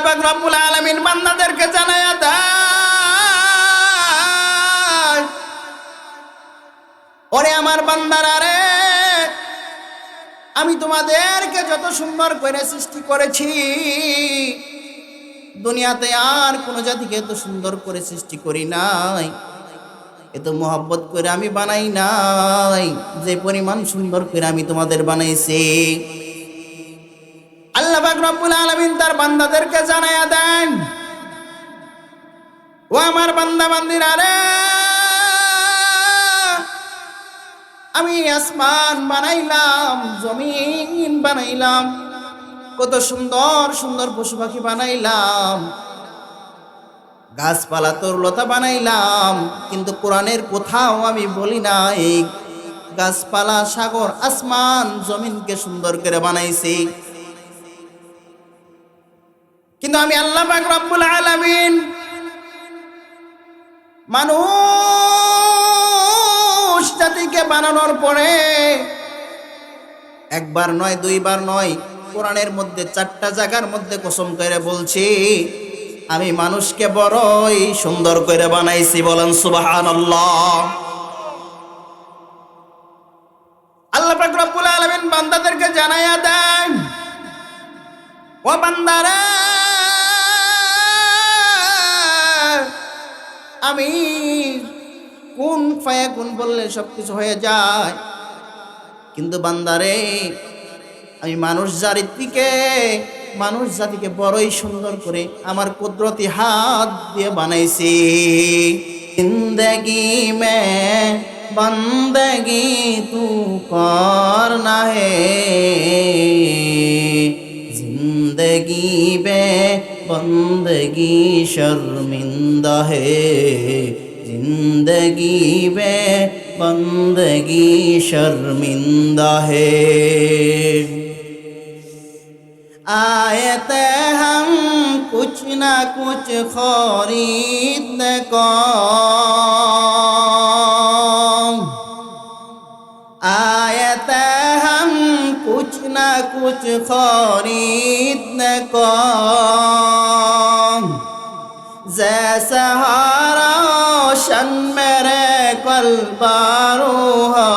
পাক রব্বুল আলামিন বান্দাদেরকে জানায়া দেয়, ওরে আমার বান্দারা রে, আমি তোমাদেরকে যত সুন্দর করে সৃষ্টি করেছি, দুনিয়াতে আর কোন জাতিকে এত সুন্দর করে সৃষ্টি করি নাই, এত মোহাব্বত করে আমি বানাই নাই যে পরিমাণ সুন্দর করে আমি তোমাদের বানাইছি। আল্লাহ পাক রব্বুল আলামিন তার বান্দাদেরকে জানায়া দেন, ও আমার বান্দা বান্দিরা রে, আমি আসমান বানাইলাম, জমিন বানাইলাম, কত সুন্দর সুন্দর পশু পাখি বানাইলাম, গাছপালা তরুলতা বানাইলাম, কিন্তু কোরআনের কোথাও আমি বলি নাই গাছপালা, সাগর, আসমান, জমিনকে সুন্দর করে বানাইছি। কিন্তু আমি আল্লাহ পাক রব্বুল আলামিন মানুষ জাতিকে বানানোর পরে একবার নয়, দুইবার নয়, কোরআনের মধ্যে 4টা জায়গার মধ্যে কসম করে বলছি, আমি মানুষকে বড়ই সুন্দর করে বানাইছি। বলেন সুবহানাল্লাহ। আল্লাহ পাক রব্বুল আলামিন বান্দাদেরকে জানায়া দেন, ও বান্দারা, আমি কোন ফায়াকুন বললে সবকিছু হয়ে যায়, কিন্তু বান্দারে, আমি মানুষ জাতিকে বড়ই সুন্দর করে আমার কুদরতি হাত দিয়ে বানাইছি। জিন্দগি মে বন্দগি তু করনা হে, জিন্দগি বে বন্দগি শর্মিন্দা হে, जिंदगी में बंदगी शर्मिंदा है। आए थे हम कुछ ना कुछ खरीदने को, आए थे हम कुछ ना कुछ खरीदने को, जैसे रोशन मेरे कल्बारू हो,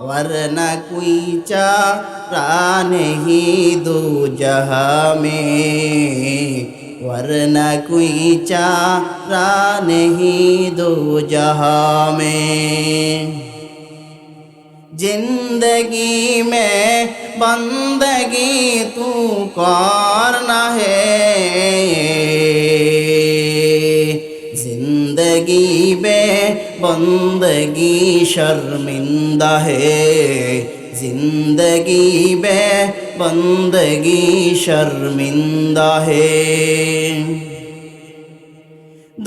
वरना कोई चारा नहीं दो जहां में, वरना कोई चारा नहीं दो जहां में। जिंदगी में बंदगी तू करना है, जिंदगी में बंदगी शर्मिंदा है, जिंदगी में बंदगी शर्मिंदा है।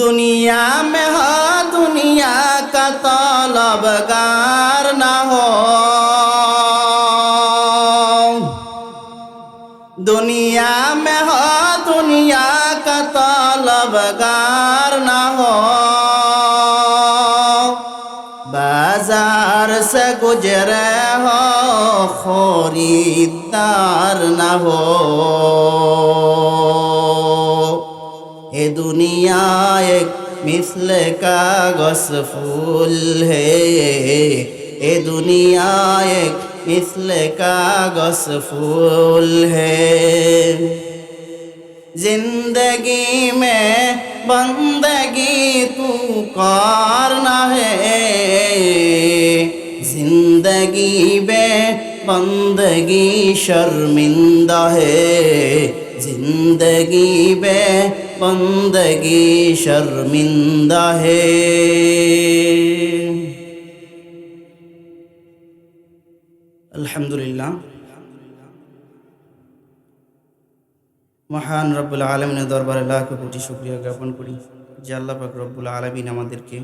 दुनिया में हो दुनिया का तलबगार ना हो, दुनिया में हो दुनिया का तलबगार ना हो, बाजार से गुजरे हो खरीदार ना हो। ये दुनिया एक मिसल कागज फूल है, ये दुनिया एक मिसल कागज फूल है। जिंदगी में बंदगी तू करना है, जिंदगी में बंदगी शर्मिंदा है, जिंदगी में बंदगी शर्मिंदा है। अल्हम्दुलिल्लाह, মহান রব্বুল আলামিনের দরবারে লাখ কোটি শুকরিয়া জ্ঞাপন করি যে আল্লাহ পাক রব্বুল আলামিন আমাদেরকে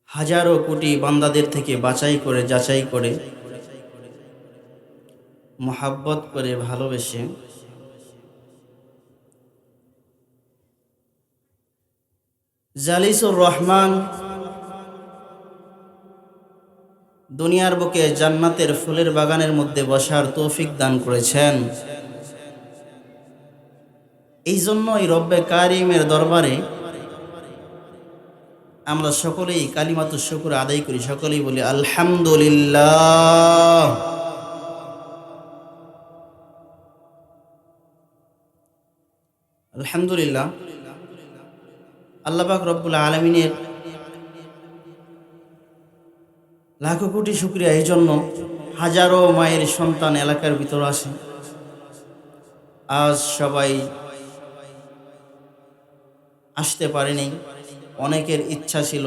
হাজারো কোটি বান্দাদের থেকে বাছাই করে, যাচাই করে, মোহাব্বত করে, ভালোবেসে জালিসুর রহমান দুনিয়ার বুকে জান্নাতের ফুলের বাগানের মধ্যে বসার তৌফিক দান করেছেন। এই জন্যই রব্বে কারিমের দরবারে আমরা সকলেই কালিমাতুশ শুকর আদায় করি, সকলেই বলি আলহামদুলিল্লাহ। আলহামদুলিল্লাহ, আল্লাহ পাক রব্বুল আলামিনের লাখো কোটি শুকরিয়া। এই জন্য হাজারো মায়ের সন্তান এলাকার ভিতর আসে। আজ সবাই আসতে পারেনি, অনেকের ইচ্ছা ছিল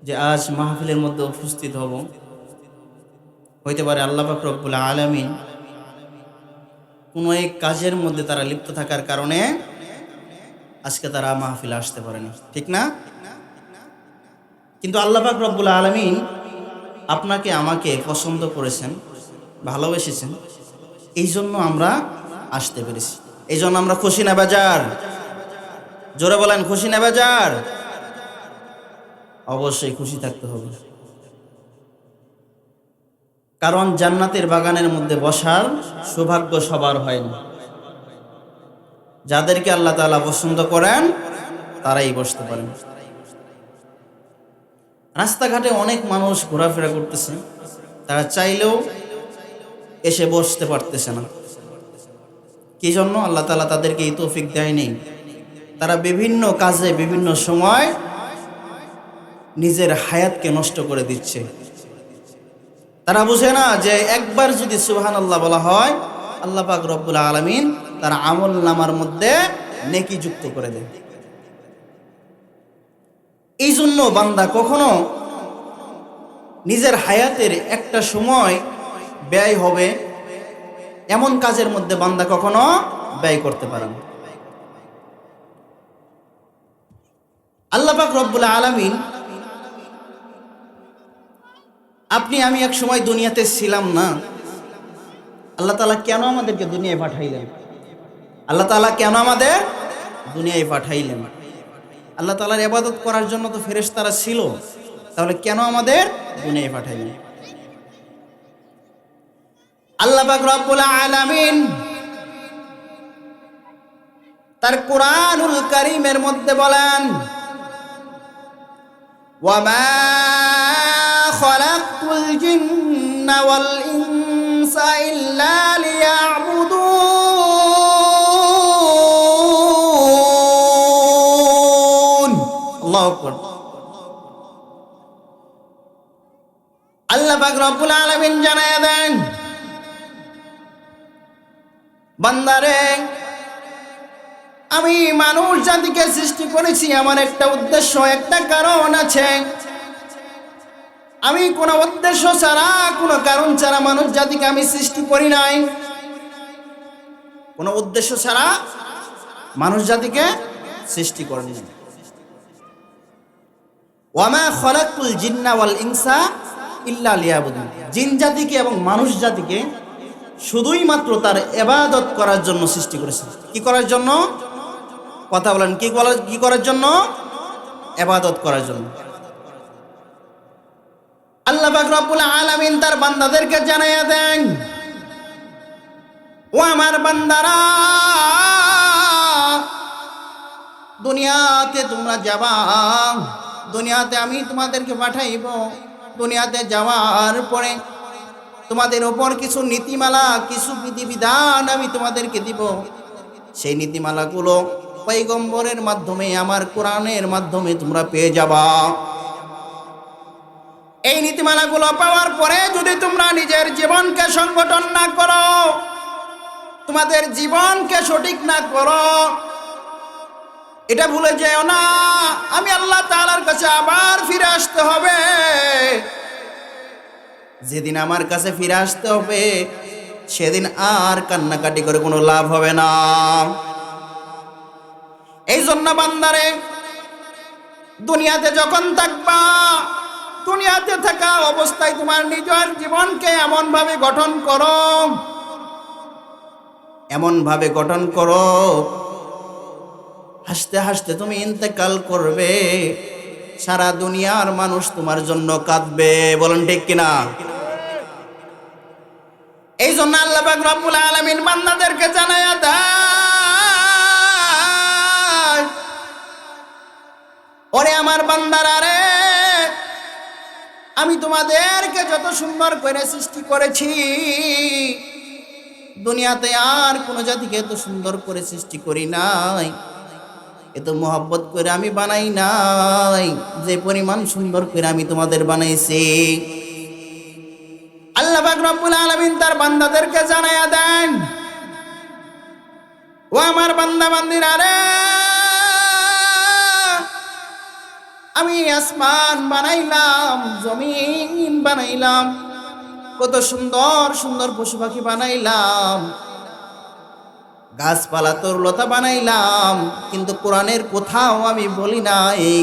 যে আজ মাহফিলের মধ্যে উপস্থিত হব। হইতে পারে আল্লাহ পাক রব্বুল আলামিন কোনো এক কাজের মধ্যে তারা লিপ্ত থাকার কারণে আজকে তারা মাহফিলে আসতে পারেনি, ঠিক না? কিন্তু আল্লাহ পাক রব্বুল আলামিন আপনাকে আমাকে পছন্দ করেছেন, ভালোবেসেছেন, এই জন্য আমরা আসতে পেরেছি। এই জন্য আমরা খুশি না বেজার? জোরে বলেন, খুশি না বেজার? অবশ্যই খুশি থাকতে হবে, কারণ জান্নাতের বাগানের মধ্যে বসার সৌভাগ্য সবার হয় না। যাদেরকে আল্লাহ তাআলা পছন্দ করেন তারাই বসতে পারেন। রাস্তাঘাটে অনেক মানুষ ঘোরাফেরা করতেছে, তারা চাইলেও এসে বসতে পারতেছে না। কি জন্য? আল্লাহ তাআলা তাদেরকে এই তৌফিক দেয়নি। তারা বিভিন্ন কাজে বিভিন্ন সময় নিজের হায়াতকে নষ্ট করে দিচ্ছে। তারা বুঝে না যে একবার যদি সুবহানাল্লাহ বলা হয়, আল্লাহ পাক রব্বুল আলামিন তার আমল নামার মধ্যে নেকি যুক্ত করে দেন। এই জন্য বান্দা কখনো নিজের হায়াতের একটা সময় ব্যয় হবে এমন কাজের মধ্যে বান্দা কখনো ব্যয় করতে পারে না। আল্লাহ পাক রব্বুল আলামিন, আপনি আমি এক সময় দুনিয়াতে ছিলাম না। আল্লাহ তাআলা কেন আমাদেরকে দুনিয়ায় পাঠাইলেন? আল্লাহ তাআলা কেন আমাদের দুনিয়ায় পাঠাইলেন? আল্লাহ তাআলার ইবাদত করার জন্য তো ফেরেশতারা ছিল, তাহলে কেন আমাদের দুনিয়ায় পাঠাইলেন? আল্লাহ পাক রব্বুল আলামিন তার কুরআনুল কারীমের মধ্যে বলেন, ওয়ামা খালাকতুল জিন্না ওয়াল ইনসা ইল্লা লিয়াবুদুন। আল্লাহু আকবার। আল্লাহ পাক রব্বুল আলামিন জানায়া দেন, বান্দারে, আমি মানুষ জাতিকে সৃষ্টি করেছি আমার একটা উদ্দেশ্য, একটা কারণ আছে। আমি কোনো উদ্দেশ্য ছাড়া, কোনো কারণ ছাড়া মানুষ জাতিকে আমি সৃষ্টি করি নাই। কোনো উদ্দেশ্য ছাড়া মানুষ জাতিকে সৃষ্টি করেন নাই। ওয়ামা খালাকতুল জিন্না ওয়াল ইনসা ইল্লা লিয়াবুদুন। জিন জাতিকে এবং মানুষ জাতিকে শুধুই মাত্র তার ইবাদত করার জন্য সৃষ্টি করেছেন। কি করার জন্য? কথা বলেন, কি করার জন্য? ইবাদত করার জন্য। আল্লাহ পাক রব্বুল আলামিন তার বান্দাদেরকে জানাইয়া দেন, ও আমার বান্দারা, দুনিয়াতে তোমরা যাবা, দুনিয়াতে আমি তোমাদেরকে পাঠাইব। দুনিয়াতে যাওয়ার পরে তোমাদের উপর কিছু নীতিমালা, কিছু বিধিবিধান আমি তোমাদেরকে দিব। সেই নীতিমালাগুলো পয়গম্বরের মাধ্যমে, আমার কোরআনের মাধ্যমে তোমরা পেয়ে যাবা। এই নীতিমালাগুলো পাওয়ার পরে যদি তোমরা নিজের জীবনকে সংগঠন না করো, তোমাদের জীবনকে সঠিক না করো, এটা ভুলে যেও না আমি আল্লাহ তাআলার কাছে আবার ফিরে আসতে হবে। যেদিন আমার কাছে ফিরে আসতে হবে সেদিন আর কান্নাকাটি করে কোনো লাভ হবে না। এই জন্য বান্দারে, দুনিয়াতে যখন থাকবা, দুনিয়াতে থাকা অবস্থায় তোমার নিজের জীবনকে এমন ভাবে গঠন করো, হাসতে হাসতে তুমি ইন্তেকাল করবে। সারা দুনিয়ার মানুষ তোমার জন্য কাঁদবে। বলেন ঠিক কিনা? এই জন্য আল্লাহ পাক রব্বুল আলামিন বান্দাদেরকে জানায়া দেয়, ওরে আমার বান্দারা রে, আমি তোমাদেরকে যত সুন্দর করে সৃষ্টি করেছি, দুনিয়াতে আর কোন জাতিকে এত সুন্দর করে সৃষ্টি করি নাই, এত মোহাব্বত করে আমি বানাই নাই যে পরিমাণ সুন্দর করে আমি তোমাদের বানাইছি। আল্লাহ পাক রব্বুল আলামিন তার বান্দাদেরকে জানায়া দেন, ও আমার বান্দা বান্দিরা রে, আমি আসমান বানাইলাম, জমিন বানাইলাম, কত সুন্দর সুন্দর পশু পাখি বানাইলাম, গাছপালা তরুলতা বানাইলাম, কিন্তু কোরআনের কোথাও আমি বলি না এই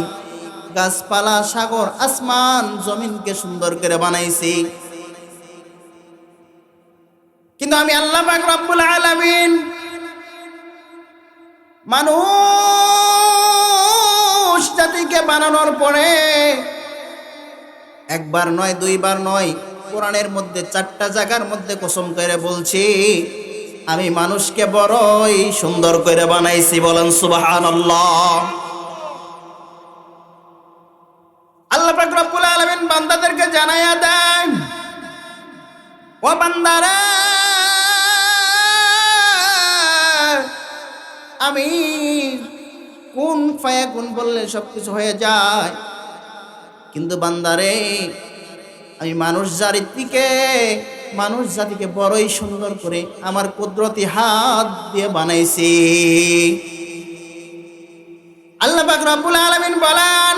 গাছপালা, সাগর, আসমান, জমিনকে সুন্দর করে বানাইছি। কিন্তু আমি আল্লাহ পাক রব্বুল আলামিন মানুষ জাতিকে বানানোর পরে একবার নয়, দুইবার নয়, কোরআনের মধ্যে 4টা জায়গার মধ্যে কসম করে বলছি, আমি মানুষকে বড়ই সুন্দর করে বানাইছি। বলেন সুবহানাল্লাহ। আল্লাহ পাক রব্বুল আলামিন বান্দাদেরকে জানায়া দেন, ও বান্দারা, আমি কোন ফায়াকুন বললে সবকিছু হয়ে যায়, কিন্তু বান্দারে, আমি মানুষ জাতিকে বড়ই সুন্দর করে আমার কুদরতি হাত দিয়ে বানাইছি। আল্লাহ পাক রব্বুল আলামিন বলেন,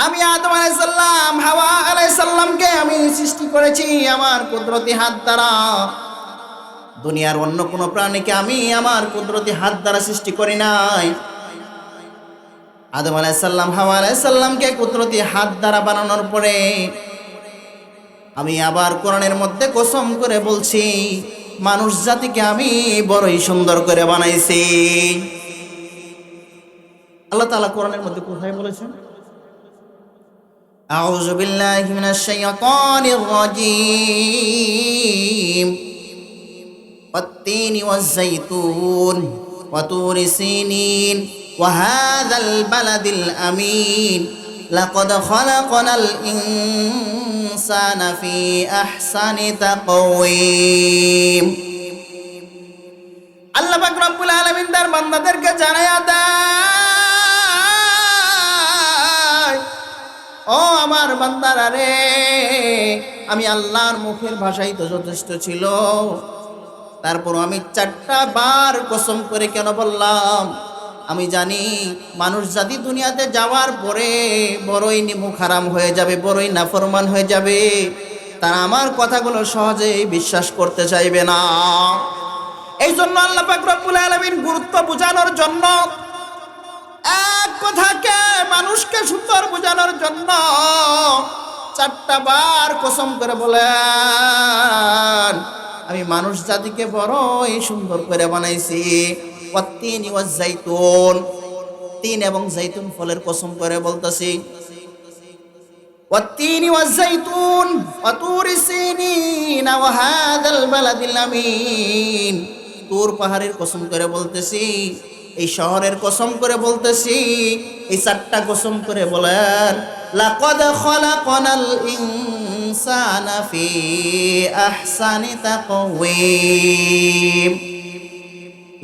আমি আদম আলাইহিস সালাম, হাওয়া আলাইহিস সালামকে আমি সৃষ্টি করেছি আমার কুদরতি হাত দ্বারা। দুনিয়ার অন্য কোনো প্রাণীকে আমি আমার কুদরতি হাত দ্বারা সৃষ্টি করি নাই। আদম আলাইহিস সালাম, হাওয়া আলাইহিস সালামকে কুদরতি হাত দ্বারা বানানোর পরে আমি আবার কোরআনের মধ্যে কসম করে বলছি, মানুষ জাতিকে আমি বড়ই সুন্দর করে বানাইছি। আল্লাহ তাআলা কোরআনের মধ্যে কোথায় বলেছেন? আউযু বিল্লাহি মিনাশ শাইতানির রাজীম। ওয়াত-তিনি ওয়াজ-যাইতুন ওয়া তুরি সিনিন ওয়া হাযাল বালাদিল আমিন লাকাদ খালাকনাল ইনসানা ফি আহসানি তাকওয়িম। আল্লাহ পাক রব্বুল আলামিন তার বান্দাদেরকে জানায়া দেয়, ও আমার বান্দারা রে, আমি আল্লাহর মুখের ভাষাই তো যথেষ্ট ছিল, তারপর আমি 4টা বার কসম করে কেন বললাম? আমি জানি মানুষ জাতি দুনিয়াতে যাওয়ার পরে বড়ই মুখ হারাম হয়ে যাবে, বড়ই নাফরমান হয়ে যাবে, তারা আমার কথাগুলো সহজেই বিশ্বাস করতে চাইবে না। এই জন্য আল্লাহ পাক রব্বুল আলামিন গুরুত্ব বোঝানোর জন্য, এক কথাকে মানুষকে সুন্দর বোঝানোর জন্য 4টা বার কসম করে বলেন, আমি মানুষ জাতিকে বড়ই সুন্দর করে বানাইছি। ওয়াত-তিনি ওয়াজ-যাইতুন, তিন এবং জাইতুন ফলের কসম করে বলতেছি। ওয়াত-তিনি ওয়াজ-যাইতুন ওয়া তুরি সিনিন ওয়া হাযাল বালাদিল আমিন, তুর পাহাড়ের কসম করে বলতেছি, এই শহরের কসম করে বলতেছি। এই 4টা কসম করে বলেন, লাকাদ খালাকনাল ইনসানা ফি আহসানি তাকওয়িম।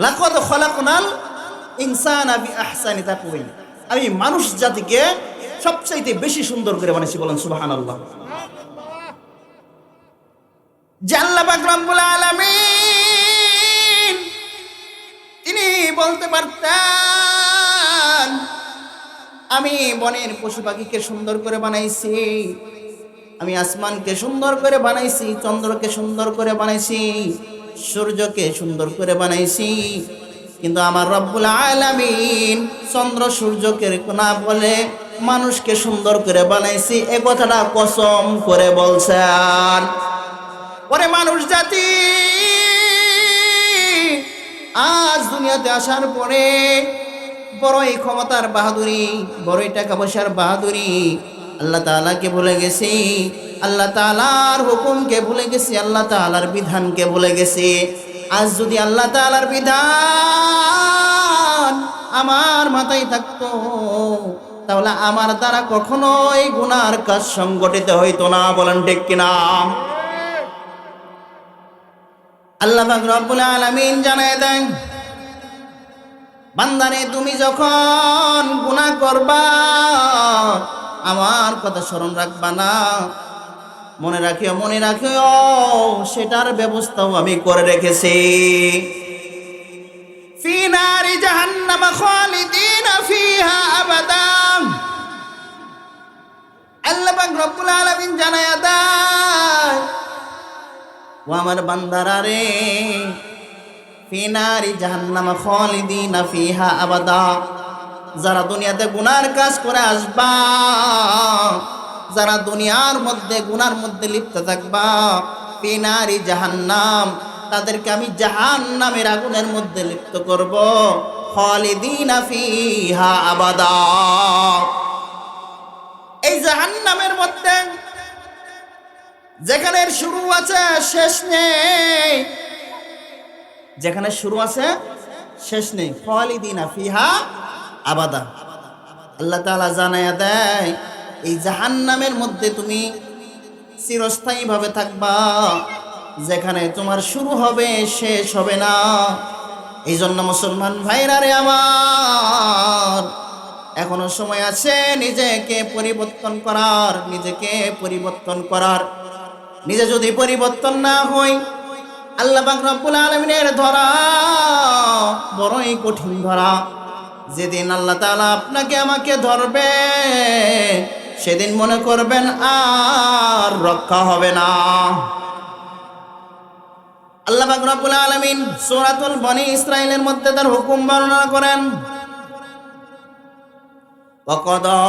লাকাদ খালাকনাল ইনসানা ফি আহসানি তাকওয়িম, আমি মানুষ জাতিকে সবচাইতে বেশি সুন্দর করে বানাইছি। বলেন সুবহানাল্লাহ। আল্লাহ পাক রব্বুল আলামিন তিনি বলতে পারতেন, আমি বনের পশু পাখিকে সুন্দর করে বানাইছি, আমি আসমানকে সুন্দর করে বানাইছি, চন্দ্রকে সুন্দর করে বানাইছি, সূর্যকে সুন্দর করে বানাইছি, কিন্তু আমার রব্বুল আলামিন চন্দ্র সূর্যকে না বলে মানুষকে সুন্দর করে বানাইছি, এ কথাটা কসম করে বলছেন। ওরে মানুষ জাতি, আজ দুনিয়াতে আসার পরে বড়ই ক্ষমতার বাহাদুরি, বড়ই টাকা পয়সার বাহাদুরি, আল্লাহ তাআলাকে ভুলে গেছি, আল্লাহ তাআলার হুকুমকে ভুলে গেছি, আল্লাহ তাআলার বিধানকে ভুলে গেছি। আজ যদি আল্লাহ তাআলার বিধান আমার মাথায় থাকতো, তাহলে আমার দ্বারা কখনোই গুনার কাজ সংগঠিত হইতো না। বলেন ঠিক কিনা? আল্লাহ পাক রব্বুল আলামিন জানায় দেন, বান্দারে তুমি যখন গুনাহ করবা আমার কথা স্মরণ রাখবা না, মনে রাখিও সেটার ব্যবস্থাও আমি করে রেখেছি। ফি নারি জাহান্নাম খালিদিনা ফিহা আবাদা। আল্লাহ পাক রব্বুল আলামিন জানায়া দেয়, ও আমার বান্দারা রে, ফি নারি জাহান্নাম খালিদিনা ফিহা আবাদা, যারা দুনিয়াতে গুনার কাজ করে আসবা, যারা দুনিয়ার মধ্যে গুনার মধ্যে লিপ্ত থাকবা, ফি নারি জাহান্নাম, তাদেরকে আমি জাহান্নামের আগুনের মধ্যে লিপ্ত করব, খালিদিনা ফিহা আবাদা। এই জাহান্নামের মধ্যে যেখানে শুরু আছে শেষ নেই, যেখানে শুরু আছে শেষ নেই, খালিদিনা ফিহা আবাদা। আল্লাহ তাআলা জানায়া দেয়, এই জাহান্নামের মধ্যে তুমি চিরস্থায়ীভাবে থাকবা, যেখানে তোমার শুরু হবে শেষ হবে না। এই জন্য মুসলমান ভাইরা রে আমার, এখনো সময় আছে নিজেকে পরিবর্তন করার, নিজেকে পরিবর্তন করার। নিজে যদি পরিবর্তন না হই, আল্লাহ পাক রব্বুল আলামিনের ধরা বড়ই কঠিন ধরা। যেদিন আল্লাহ তাআলা আপনাকে আমাকে ধরবে, সেদিন মনে করবেন আর রক্ষা হবে না। আল্লাহ পাক রব্বুল আলামিন সূরাতুল বনী ইসরাঈলের মধ্যে তার হুকুম বর্ণনা করেন, ওয়া ক্বাদা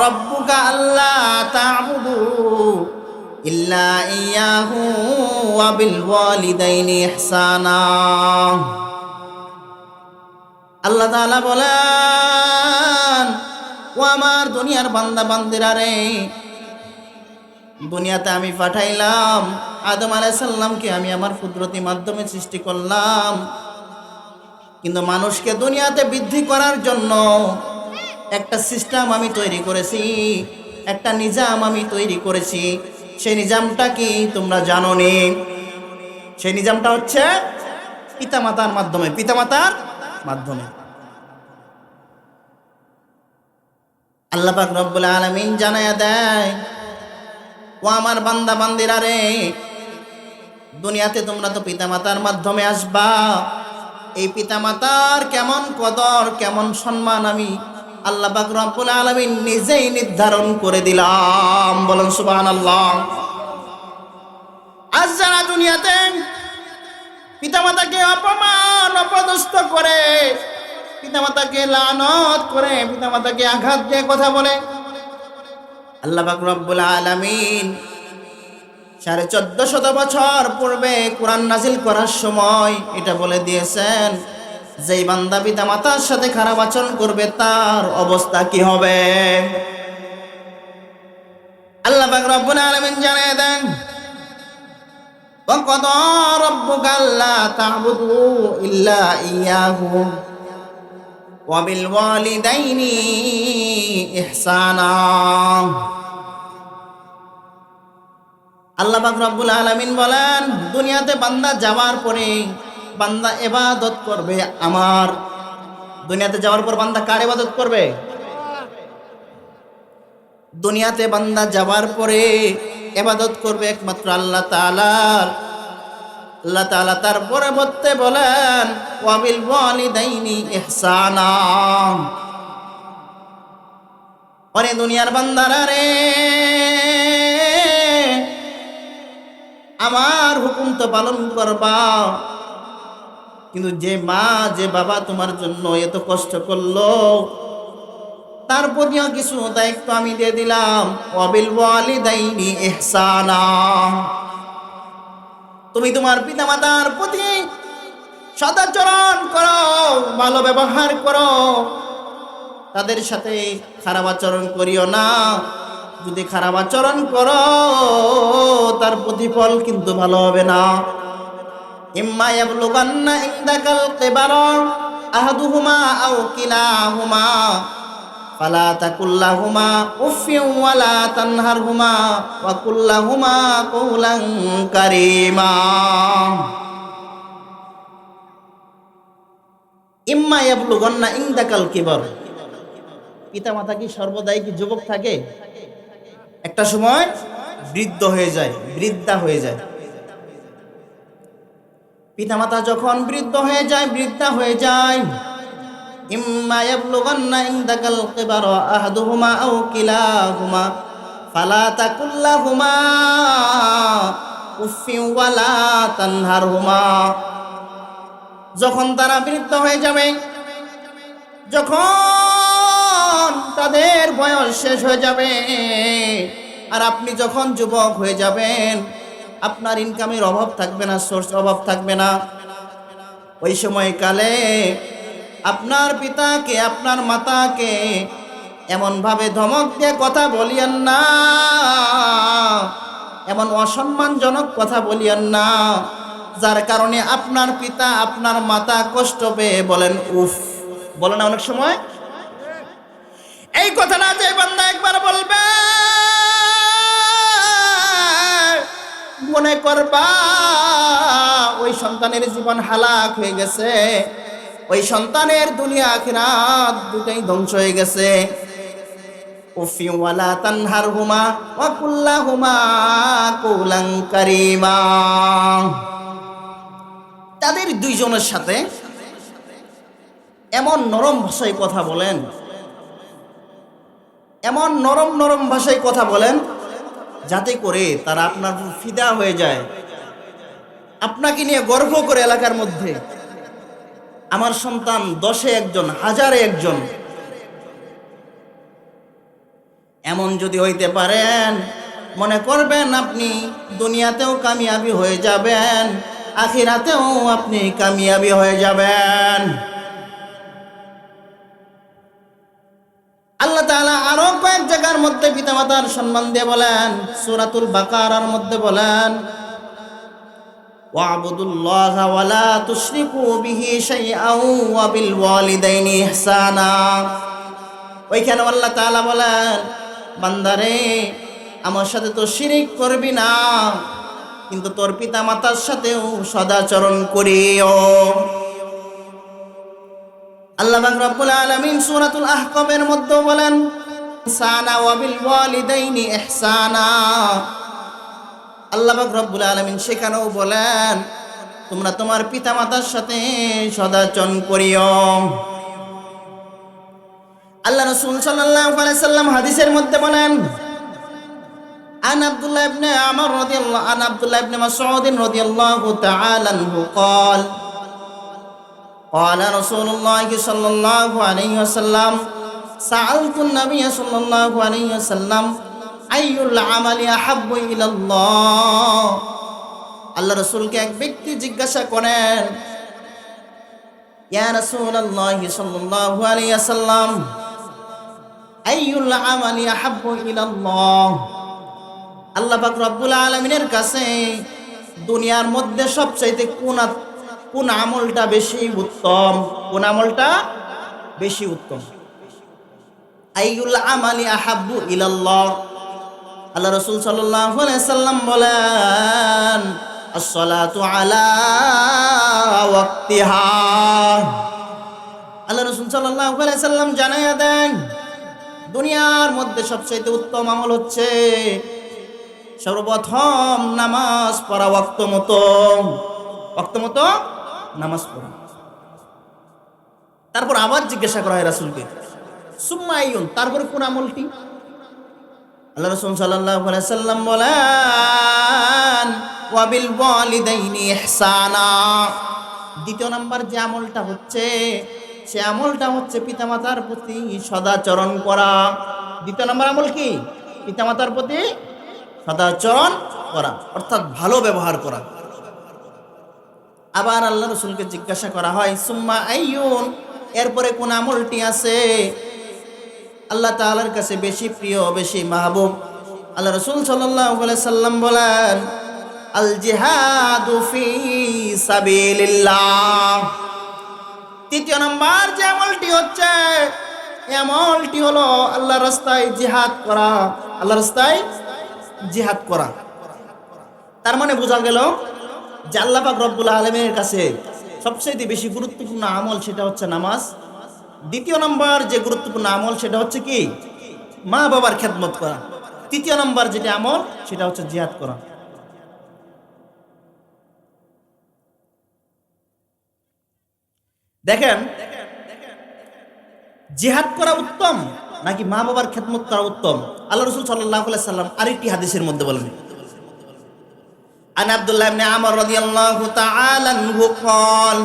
রাব্বুকা আল্লা তা'বুদু ইল্লা ইয়্যাহু ওয়া বিল ওয়ালিদাইনি ইহসানা। আল্লাহ তাআলা বলেন, ও আমার দুনিয়ার বান্দা বান্দিরা রে, দুনিয়াতে আমি পাঠাইলাম আদম আলাইহিস সালামকে, আমি আমার কুদরতি মাধ্যমে সৃষ্টি করলাম, কিন্তু মানুষকে দুনিয়াতে বৃদ্ধি করার জন্য একটা সিস্টেম আমি তৈরি করেছি, একটা নিজাম আমি তৈরি করেছি। সেই নিজামটা কি তোমরা জানো নি? সেই নিজামটা হচ্ছে পিতামাতার মাধ্যমে, পিতামাতার মাধ্যমে। আল্লাহ পাক রব্বুল আলামিন জানায়া দেয়, ও আমার বান্দা বান্দিরা রে, দুনিয়াতে তোমরা তো পিতামাতার মাধ্যমে আসবা, এই পিতামাতার কেমন কদর কেমন সম্মান আমি আল্লাহ পাক রব্বুল আলামিন নিজেই নির্ধারণ করে দিলাম। বলেন সুবহানাল্লাহ। আজ যারা দুনিয়াতে পিতামাতাকে অপমান অপদস্থ করে, পিতামাতাকে লানত করে, পিতামাতাকে আঘাত দিয়ে কথা বলে, আল্লাহ পাক রব্বুল আলামিন 1450 বছর পূর্বে কোরআন নাজিল করার সময় এটা বলে দিয়েছেন, যেই বান্দা পিতামাতার সাথে খারাপ আচরণ করবে তার অবস্থা কি হবে। আল্লাহ পাক রব্বুল আলামিন জানিয়ে দেন, ওয়া ক্বাদা রাব্বুকা আল্লা তা'বুদু ইল্লা ইয়্যাহু ওয়া বিল ওয়ালিদাইনি ইহসানা। আল্লাহ পাক রব্বুল আলামিন বলেন, দুনিয়াতে বান্দা যাওয়ার পরে বান্দা ইবাদত করবে আমার। দুনিয়াতে যাওয়ার পর বান্দা কার ইবাদত করবে? দুনিয়াতে বান্দা যাওয়ার পরে ইবাদত করবে একমাত্র আল্লাহ তাআলার। আল্লাহ তাআলা তার পরবর্তীতে বলেন, ওয়া বিল ওয়ালিদাইনি ইহসানা। ওরে দুনিয়ার বান্দারা রে, আমার হুকুম তো পালন করবা, কিন্তু যে মা যে বাবা তোমার জন্য এত কষ্ট করলো, তার প্রতিও কিছু দায়িত্ব আমি দিয়ে দিলাম। ওয়া বিল ওয়ালিদাইনি ইহসানা। তুমি তোমার পিতামাতার প্রতি সদাচরণ করো, ভালো ব্যবহার করো, তাদের সাথে খারাপ আচরণ করিও না। যদি খারাপ আচরণ করো তার প্রতিফল কিন্তু ভালো হবে না। ইম্মা ইয়াবলুগান্না ইনদাকাল কিবারা আহাদুহুমা আও কিলাহুমা ফালা তাকুল্লাহুমা উফিন ওয়ালা তানহারহুমা ওয়া কুল্লাহুমা কওলান কারীমা। ইম্মা ইয়াবলুগান্না ইনদাকাল কিবার, পিতামাতা কি সর্বদাই কি যুবক থাকে? একটা সময় বৃদ্ধ হয়ে যায়, বৃদ্ধা হয়ে যায়। পিতামাতা যখন বৃদ্ধ হয়ে যায়, বৃদ্ধা হয়ে যায়, ইম্মা ইয়াবলুগান্না ইনদাকাল কিবারা আহাদুহুমা আও কিলাহুমা ফালা তাকুল্লাহুমা উফিন ওয়ালা তানহারহুমা। যখন তারা বৃদ্ধ হয়ে যাবে, যখন তাদের বয়স শেষ হয়ে যাবে, আর আপনি যখন যুবক হয়ে যাবেন, আপনার ইনকামের অভাব থাকবে না, সোর্স অভাব থাকবে না, ওই সময়কালে আপনার পিতাকে, আপনার মাতাকে এমনভাবে ধমক দিয়ে কথা বলিয়েন না, এমন অসম্মানজনক কথা বলিয়েন না, যার কারণে আপনার পিতা, আপনার মাতা কষ্ট পেয়ে বলেন উফ। বলে না অনেক সময়? এই কথাটা যে বান্দা একবার বলবে, মনে করবা ওই সন্তানের জীবন হালাক হয়ে গেছে, ওই সন্তানের দুনিয়া আখিরাত দুটাই ধ্বংস হয়ে গেছে। উফি ওয়ালা তানহারহুমা ওয়া কুল্লাহুমা কওলান কারীমা। তাদের দুইজনের সাথে এমন নরম ভাষায় কথা বলেন, এমন নরম নরম ভাষায় কথা বলেন, যাতে করে তারা আপনার ফিদা হয়ে যায়, আপনাকে নিয়ে গর্ব করে এলাকার মধ্যে আমার সন্তান 10-এ একজন, 1000-এ একজন। এমন যদি হইতে পারেন, মনে করবেন আপনি দুনিয়াতেও কামিয়াবি হয়ে যাবেন, আখিরাতেও আপনি কামিয়াবি হয়ে যাবেন। আল্লাহ তাআলা আরো কয়েক জায়গার মধ্যে পিতামাতার সম্মান দিয়ে বলেন, সূরাতুল বাকারার মধ্যে বলেন, ওয়া'বুদুল্লাহা ওয়া লা তুশরিকু বিহি শাইআন ওয়া বিল ওয়ালিদাইনি ইহসানা। ওইখানে আল্লাহ তাআলা বলেন, বান্দারে আমার সাথে তো শিরিক করবি না, কিন্তু তোর পিতামাতার সাথেও সদাচরণ করিও। আল্লাহ পাক রব্বুল আলামিন সূরাতুল আহকামের মধ্যে বলেন, ইহসানা ওয়া বিল ওয়ালিদাইনি ইহসানা। আল্লাহ পাক রব্বুল আলামিন সেখানেও বলেন, তোমরা তোমার পিতামাতার সাথে সদাচরণ করিও। আল্লাহ রাসূল সাল্লাল্লাহু আলাইহি সাল্লাম হাদিসের মধ্যে বলেন, আন আব্দুল্লাহ ইবনে আমর রাদিয়াল্লাহু আন আব্দুল্লাহ ইবনে মাসউদ রাদিয়াল্লাহু তাআলা আনহু قال قال رسول الله صلى الله عليه وسلم سألت النبي صلى الله عليه وسلم أي العمل أحب إلى الله। আল্লাহ রাসূলকে এক ব্যক্তি জিজ্ঞাসা করেন, ইয়া রাসূলুল্লাহ সাল্লাল্লাহু আলাইহি ওয়াসাল্লাম আইয়ুল আমালি আহাব্বু ইলাল্লাহ। আল্লাহ পাক রব্বুল আলামিনের কাছে দুনিয়ার মধ্যে সবচাইতে কোন আমলটা বেশি উত্তম, কোন আমলটা বেশি উত্তম? আইয়ুল আমালি আহাব্বু ইলাল্লাহ। আল্লাহ রাসূল সাল্লাল্লাহু আলাইহি সাল্লাম বলেন, as-salatu ala waqtiha। আল্লাহ রাসূল সাল্লাল্লাহু আলাইহি সাল্লাম জানায়া দেন, দুনিয়ার মধ্যে সবচেয়ে উত্তম আমল হচ্ছে সর্বপ্রথম নামাজ পড়া ওয়াক্ত মতো, ওয়াক্ত মতো নামাজ পড়া। তারপর আবার জিজ্ঞাসা করা হয় রাসূলকে, সুম্মা আইয়ুন, তারপরে কোন আমলটি? আল্লাহ রাসূল সাল্লাল্লাহু আলাইহি সাল্লাম বলেন, ওয়া বিল ওয়ালিদাইনি ইহসানা। দ্বিতীয় নাম্বার যে আমলটা হচ্ছে, সে আমলটা হচ্ছে পিতামাতার প্রতি সদাচরণ করা। দ্বিতীয় নাম্বার আমল কি? পিতামাতার প্রতি সদাচরণ করা, অর্থাৎ ভালো ব্যবহার করা। আবার আল্লাহ রাসূলকে জিজ্ঞাসা করা হয়, সুম্মা আইয়ুন, এরপরে কোন আমলটি আছে? আল্লাহ তাআলার কাছে বেশি প্রিয়, বেশি মাহবুব। আল্লাহ রাসূল সাল্লাল্লাহু আলাইহি সাল্লাম বলেন, আল জিহাদু ফি সাবিলিল্লাহ। তৃতীয় নম্বর যে আমলটি হচ্ছে, এই আমলটি হলো আল্লাহর রাস্তায় জিহাদ করা। আল্লাহর রাস্তায় জিহাদ করা, তার মানে বোঝা গেল যে আল্লাহ পাক রব্বুল আলামিনের কাছে সবচেয়ে বেশি গুরুত্বপূর্ণ আমল সেটা হচ্ছে নামাজ। দ্বিতীয় নম্বর যে গুরুত্বপূর্ণ আমল সেটা হচ্ছে কি? মা বাবার খেদমত করা। তৃতীয় নম্বর যেটা আমল সেটা হচ্ছে জিহাদ করা। দেখেন, জিহাদ করা উত্তম নাকি মা বাবার খেদমত করা উত্তম? আল্লাহ রাসূল সাল্লাল্লাহু আলাইহি সাল্লাম আরেকটি হাদিসের মধ্যে বলেন, আন আব্দুল্লাহ ইবনে আমর রাদিয়াল্লাহু তাআলা আনহু قال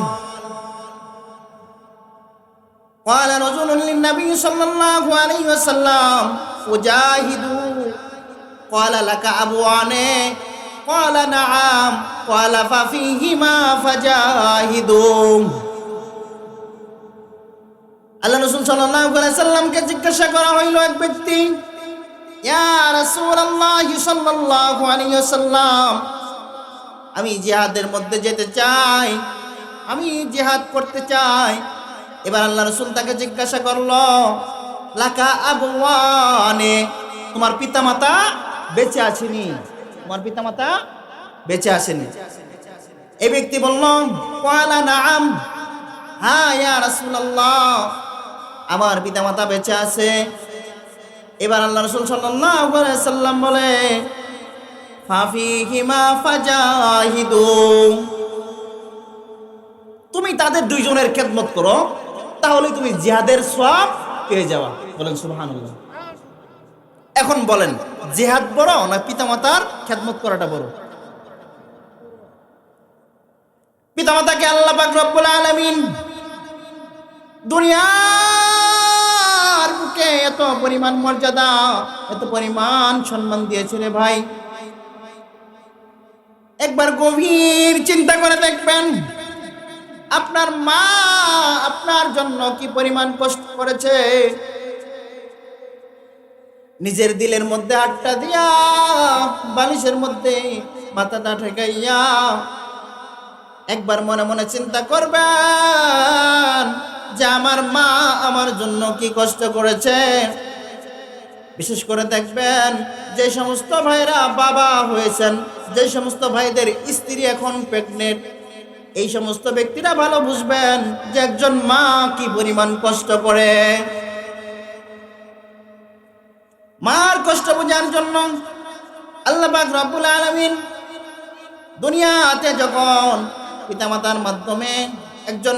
قال رجل للنبي صلى الله عليه وسلم أجاهد؟ قال لك أبوان؟ قال نعم। قال ففيهما فجاهدوا। আল্লাহ রাসূল সাল্লাল্লাহু আলাইহি সাল্লামকে জিজ্ঞাসা করা হইল এক ব্যক্তি, ইয়া রাসূলুল্লাহ সাল্লাল্লাহু আলাইহি ওয়াসাল্লাম, আমি জিহাদের মধ্যে যেতে চাই, আমি জিহাদ করতে চাই। এবার আল্লাহ রাসূল তাকে জিজ্ঞাসা করলো, লাকা আবওয়ানে? তোমার পিতামাতা বেঁচে আছেনি? তোমার পিতামাতা বেঁচে আসেনি? এই ব্যক্তি বলল, ক্বালা নাআম, হ্যাঁ ইয়া রাসূলুল্লাহ, আমার পিতামাতা বেঁচে আছে। এবার আল্লাহ রাসূল সাল্লাল্লাহু আলাইহি সাল্লাম বলে, ফাফিহিমা ফাজাহিদু, তুমি তাদের দুইজনের খেদমত করো, তাহলে তুমি জিহাদের সওয়াব পেয়ে যাওয়া। বলেন সুবহানাল্লাহ। এখন বলেন, জিহাদ বড় না পিতামাতার খেদমত করাটা বড়? পিতামাতাকে আল্লাহ পাক রব্বুল আলামিন দুনিয়ার বুকে এত পরিমাণ মর্যাদা, এত পরিমাণ সম্মান দিয়েছে রে ভাই। একবার গভীর চিন্তা করে দেখবেন, আপনার মা আপনার জন্য কি পরিমাণ কষ্ট করেছে। নিজের দিলের মধ্যে হাতটা দিয়া, বালিশের মধ্যে মাথাটা ঠেকাইয়া একবার মনে মনে চিন্তা করবেন যে আমার মা আমার জন্য কি কষ্ট করেছে। বিশেষ করে দেখবেন, যে সমস্ত ভাইরা বাবা হয়েছেন, যে সমস্ত ভাইদের স্ত্রী এখন প্রেগনেন্ট, এই সমস্ত ব্যক্তিরা ভালো বুঝবেন যে একজন মা কি পরিমাণ কষ্ট করে। মার কষ্ট বোঝার জন্য আল্লাহ পাক রব্বুল আলামিন দুনিয়াতে যখন পিতামাতার মাধ্যমে একজন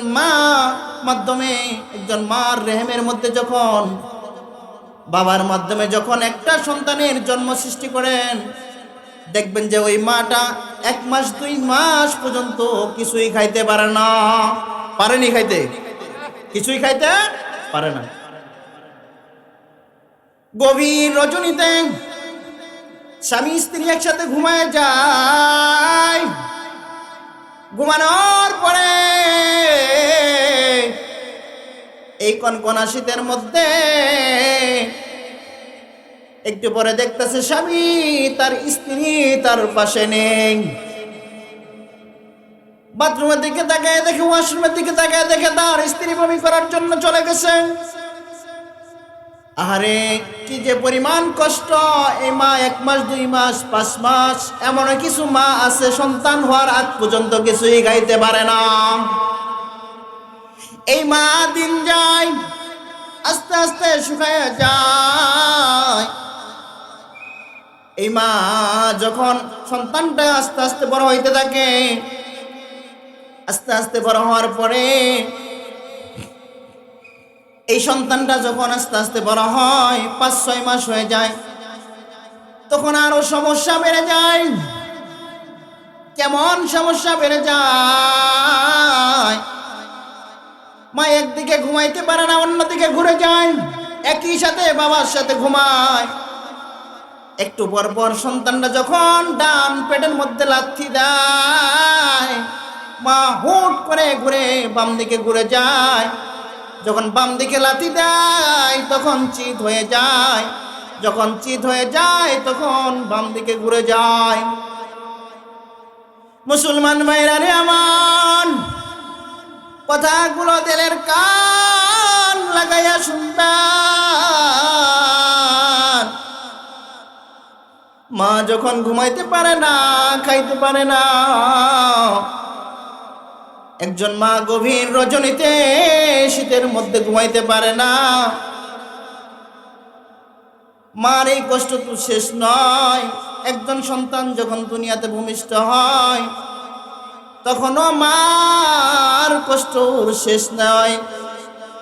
মার রেহেমের মধ্যে যখন বাবার মাধ্যমে যখন একটা সন্তানের জন্ম সৃষ্টি করেন, দেখবেন যে ওই মাটা 1 মাস 2 মাস পর্যন্ত কিছুই খাইতে পারে না। পারেনি খাইতে? কিছুই খাইতে পারে না। গভীর রজনীতে স্বামী স্ত্রী একসাথে ঘুমায় যায়। ঘুমানোর পরে এই কনকনা শীতের মধ্যে একটু পরে দেখতেছে স্বামী তার স্ত্রী তার পাশে নেই। বাথরুমের দিকে তাকায় দেখে, ওয়াশরুমের দিকে তাকায় দেখে তার স্ত্রী বমি করার জন্য চলে গেছে। আহারে, কি যে পরিমাণ কষ্ট! এই মা 1 মাস 2 মাস 5 মাস, এমন কিছু মা আছে সন্তান হওয়ার আগ পর্যন্ত কিছুই খাইতে পারে না। এই মা দিন যায়, আস্তে আস্তে শুকায় যায়। এই মা যখন সন্তানটা আস্তে আস্তে বড় হইতে থাকে, আস্তে আস্তে বড় হওয়ার পরে এই সন্তানটা যখন আস্তে আস্তে বড় হয়, 5-6 মাস হয়ে যায়, তখন আরো সমস্যা বেড়ে যায়। কেমন সমস্যা বেড়ে যায়? মা একদিকে ঘুমাইতে পারে না, অন্যদিকে ঘুরে যায়, একই সাথে বাবার সাথে ঘুমায়। একটু পর পর সন্তানটা যখন ডান পেটের মধ্যে লাথি দেয়, মা হুট করে ঘুরে বাম দিকে ঘুরে যায়। যখন বাম দিকে লাথি দেয় তখন চিত হয়ে যায়, যখন চিত হয়ে যায় তখন বাম দিকে ঘুরে যায়। মুসলমান ভাইরা রে আমার, কথাগুলো দিলের কান লাগাইয়া শুনবেন। মা যখন ঘুমাইতে পারে না, খাইতে পারে না, একজন মা গভীর রজনীতে শীতের মধ্যে ঘুমাইতে পারে না, মার এই কষ্ট তো শেষ নয়। একজন সন্তান যখন দুনিয়াতে ভূমিষ্ঠ হয় তখনও মার কষ্ট শেষ নয়।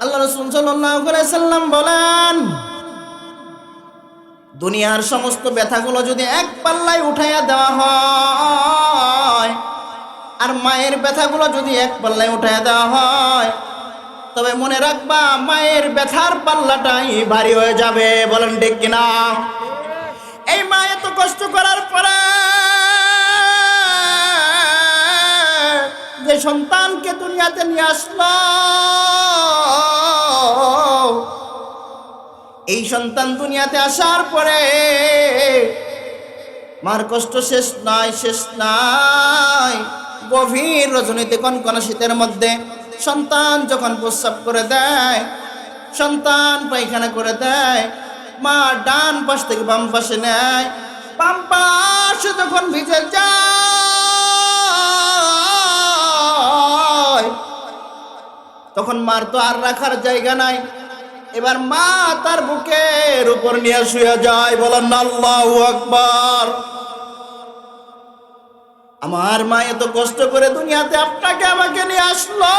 আল্লাহ রাসূল সাল্লাল্লাহু আলাইহি সাল্লাম বলেন, দুনিয়ার সমস্ত ব্যথাগুলো যদি এক পাল্লায় উঠাইয়া দেওয়া হয় আর মায়ের ব্যথাগুলো যদি এক পাল্লায় উঠাইয়া দেওয়া হয়, তবে মনে রাখবা মায়ের ব্যথার পাল্লাটাই ভারী হয়ে যাবে। বলেন ঠিক কিনা? এই মা এত কষ্ট করার পরে যে সন্তানকে দুনিয়াতে নিয়ে আসলো, এই সন্তান দুনিয়াতে আসার পরে মার কষ্ট শেষ নাই, শেষ নাই। গভীর রজনীতে কনকনা শীতের মধ্যে সন্তান যখন প্রস্রাব করে দেয়, সন্তান পায়খানা করে দেয়, মা ডান পাশ থেকে বাম পাশে নেয়, বাম পাশে যখন ভিজে যায় তখন মার তো আর রাখার জায়গা নাই, এবার মা তার বুকের উপর নিয়ে শুয়ে যায়। বলেন আল্লাহু আকবার। আমার মা এত কষ্ট করে দুনিয়াতে আপনাকে আমাকে নিয়ে আসলো,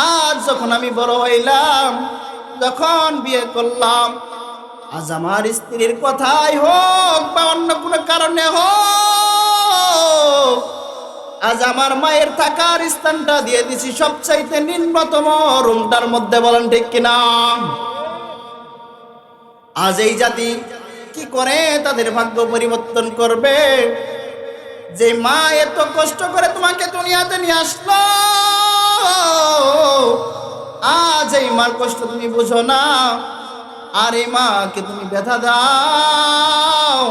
আজ যখন আমি বড় হইলাম, যখন বিয়ে করলাম, আজ আমার স্ত্রীর কথাই হোক বা অন্য কোনো কারণে হোক, আজ আমার মায়ের থাকার স্থানটা দিয়ে দিছি সবচাইতে নিম্নতম রুমটার মধ্যে। বলেন ঠিক কিনা? আজ এই জাতি কি করে তাদের ভাগ্য পরিবর্তন করবে? যে মা এত কষ্ট করে তোমাকে দুনিয়াতে নিয়ে আসলো, আজ এই মার কষ্ট তুমি বুঝো না, আর এই মাকে তুমি ব্যথা দাও।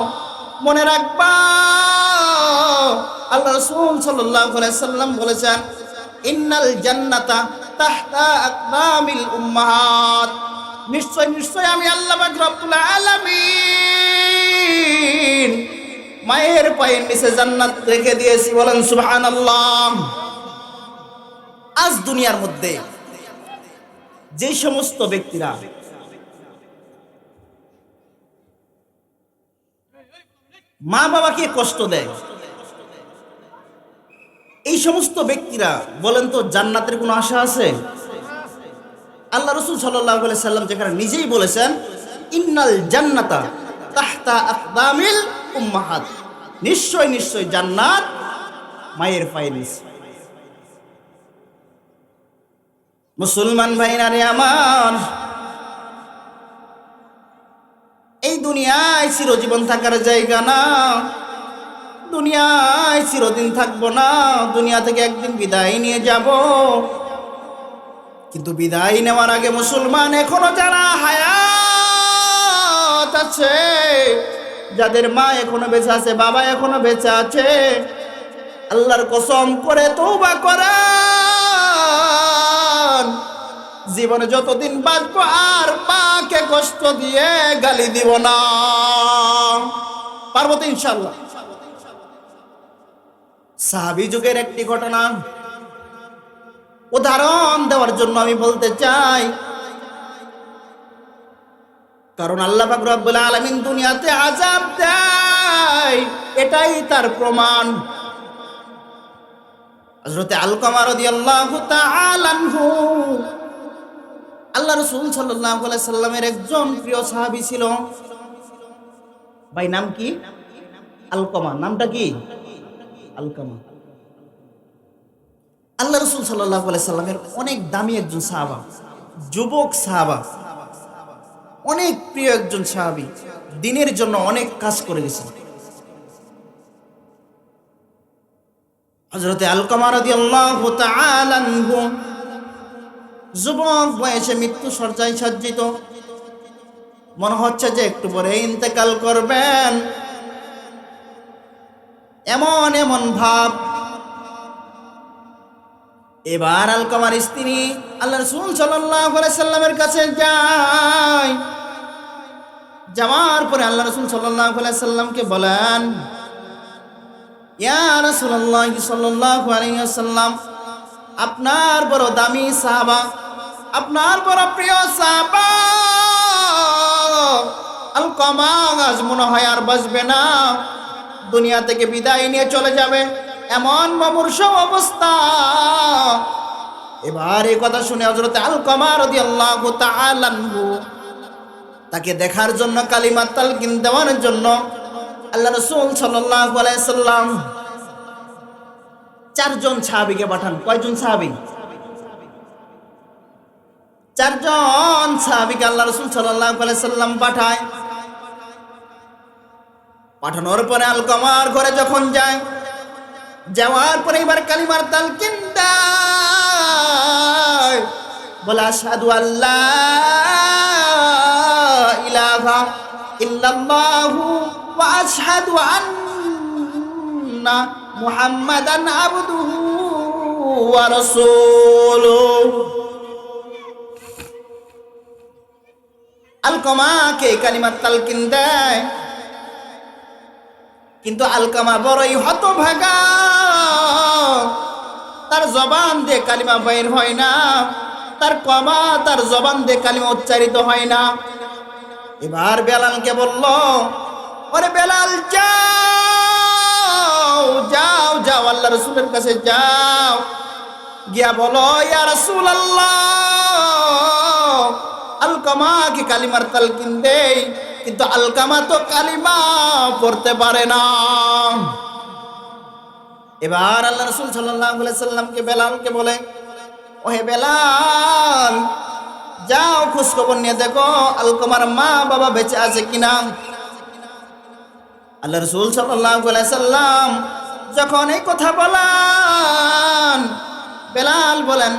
মনে রাখবা আল্লাহ রাসূল সাল্লাল্লাহু আলাইহি সাল্লাম বলেছেন, ইন্নাল জান্নাতা তাহতা আকদামিল উম্মাহাত। নিশ্চয় নিশ্চয় আমি আল্লাহ পাক রব্বুল আলামিন মায়ের পায়ের নিচে জান্নাত রেখে দিয়েছি। বলেন সুবহানাল্লাহ। আজ দুনিয়ার মধ্যে যে সমস্ত ব্যক্তিরা মা বাবাকে কষ্ট দেয়, এই সমস্ত ব্যক্তিরা বলেন তো জান্নাতের কোনো আশা আছে? আল্লাহ রাসূল সাল্লাল্লাহু আলাইহি সাল্লাম যেখানে নিজেই বলেছেন, ইন্নাল জান্নাতা তাহতা আকদামিল উম্মাহাত, নিশ্চয় নিশ্চয় জান্নাত মায়ের পায়ের নিচে। মুসলমান ভাইরা রে আমার, এই দুনিয়ায় চিরজীবন থাকার জায়গা না, দুনিয়ায় চিরদিন থাকবো না, দুনিয়া থেকে একদিন বিদায় নিয়ে যাব। কিন্তু বিদায় নেওয়ার আগে মুসলমান এখনো যারা হায়াত আছে, যাদের মা এখনো বেঁচে আছে, বাবা এখনো বেঁচে আছে, আল্লাহর কসম করে তওবা করেন, জীবনে যতদিন বাঁচবো আর মাকে কষ্ট দিয়ে গালি দিব না। পারবো তো ইনশাআল্লাহ? সাহাবী যুগের একটি ঘটনা উদাহরণ দেওয়ার জন্য আমি বলতে চাই, কারণ আল্লাহ পাক রব্বুল আলামিন দুনিয়াতে আযাব দেয়, এটাই তার প্রমাণ। হযরত আলকামা রাদিয়াল্লাহু তাআলা আনহু আল্লাহ রাসূল সাল্লাল্লাহু আলাইহি সাল্লামের একজন প্রিয় সাহাবী ছিল। ভাই নাম কি? আলকামা। নামটা কি? আলকামা। আল্লাহ রাসূল সাল্লাল্লাহু আলাইহি সাল্লামের অনেক দামি একজন সাহাবা, যুবক সাহাবা, অনেক প্রিয় একজন সাহাবী, দ্বীনের জন্য অনেক কাজ করে গেছেন। হযরতে আলকামা রাদিয়াল্লাহু তাআলা আনহু যুবক বয়সে মৃত্যু শয্যায় সজ্জিত, মনে হচ্ছে যে একটু পরে ইন্তেকাল করবেন, এমন এমন ভাব। এবার আলকামার স্ত্রী আল্লাহ রাসূল সাল্লাল্লাহু আলাইহি সাল্লামের কাছে যায়। যাওয়ার পরে আল্লাহ রাসূল সাল্লাল্লাহু আলাইহি সাল্লামকে বলেন, ইয়া রাসূলুল্লাহ সাল্লাল্লাহু আলাইহি ওয়াসাল্লাম, আপনার বড় দামি সাহাবা, আপনার বড় প্রিয় সাহাবা আলকামা আজ মনে হয় আর বাঁচবে না, দুনিয়া থেকে বিদায় নিয়ে চলে যাবে, এমন মুমূর্ষ অবস্থা। এবার এই কথা শুনে হযরত আলকামা রাদিয়াল্লাহু তাআলা আনহু তাকে দেখার জন্য, কালিমা তালকিন দেওয়ার জন্য আল্লাহ রাসূল সাল্লাল্লাহু আলাইহি সাল্লাম 4 জন সাহাবীকে পাঠান। কয়জন সাহাবী? 4 জন সাহাবীকে আল্লাহ রাসূল সাল্লাল্লাহু আলাইহি সাল্লাম পাঠায়। পাঠানোর পরে আলকামার ঘরে যখন যায়, যাওয়ার পরে এবার কালিমার তালকিন দেয়, বলে আশহাদু আল্লা ইলাহা ইল্লাল্লাহু ওয়া আশহাদু আন্না মুহাম্মাদান আবদুহু ওয়া রাসূলুহু। আলকামাকে কালিমার তালকিন দেয়, কিন্তু আলকামা বড়ই হতভাগা, তার জবান দিয়ে কালিমা বের হয় না, তার জবান দিয়ে কালিমা উচ্চারিত হয় না। এবার বেলালকে বলল, ওরে বেলাল যাও যাও যাও, আল্লাহ রাসূলের কাছে যাও, গিয়া বলো ইয়া রাসূলুল্লাহ, আলকামাকে কালিমার তালকিন দেই, কিন্তু আলকামা তো কালিমা পড়তে পারে না। এবার আল্লাহ রাসূল সাল্লাল্লাহু আলাইহি সাল্লামকে বেলালকে বলে, ওহে বেলাল, যাও খোঁজ খবর নিয়ে দেখো আলকামার মা বাবা বেঁচে আছে কিনা। আল্লাহ রাসূল সাল্লাল্লাহু আলাইহি সাল্লাম যখন এই কথা বলেন, বেলাল বলেন,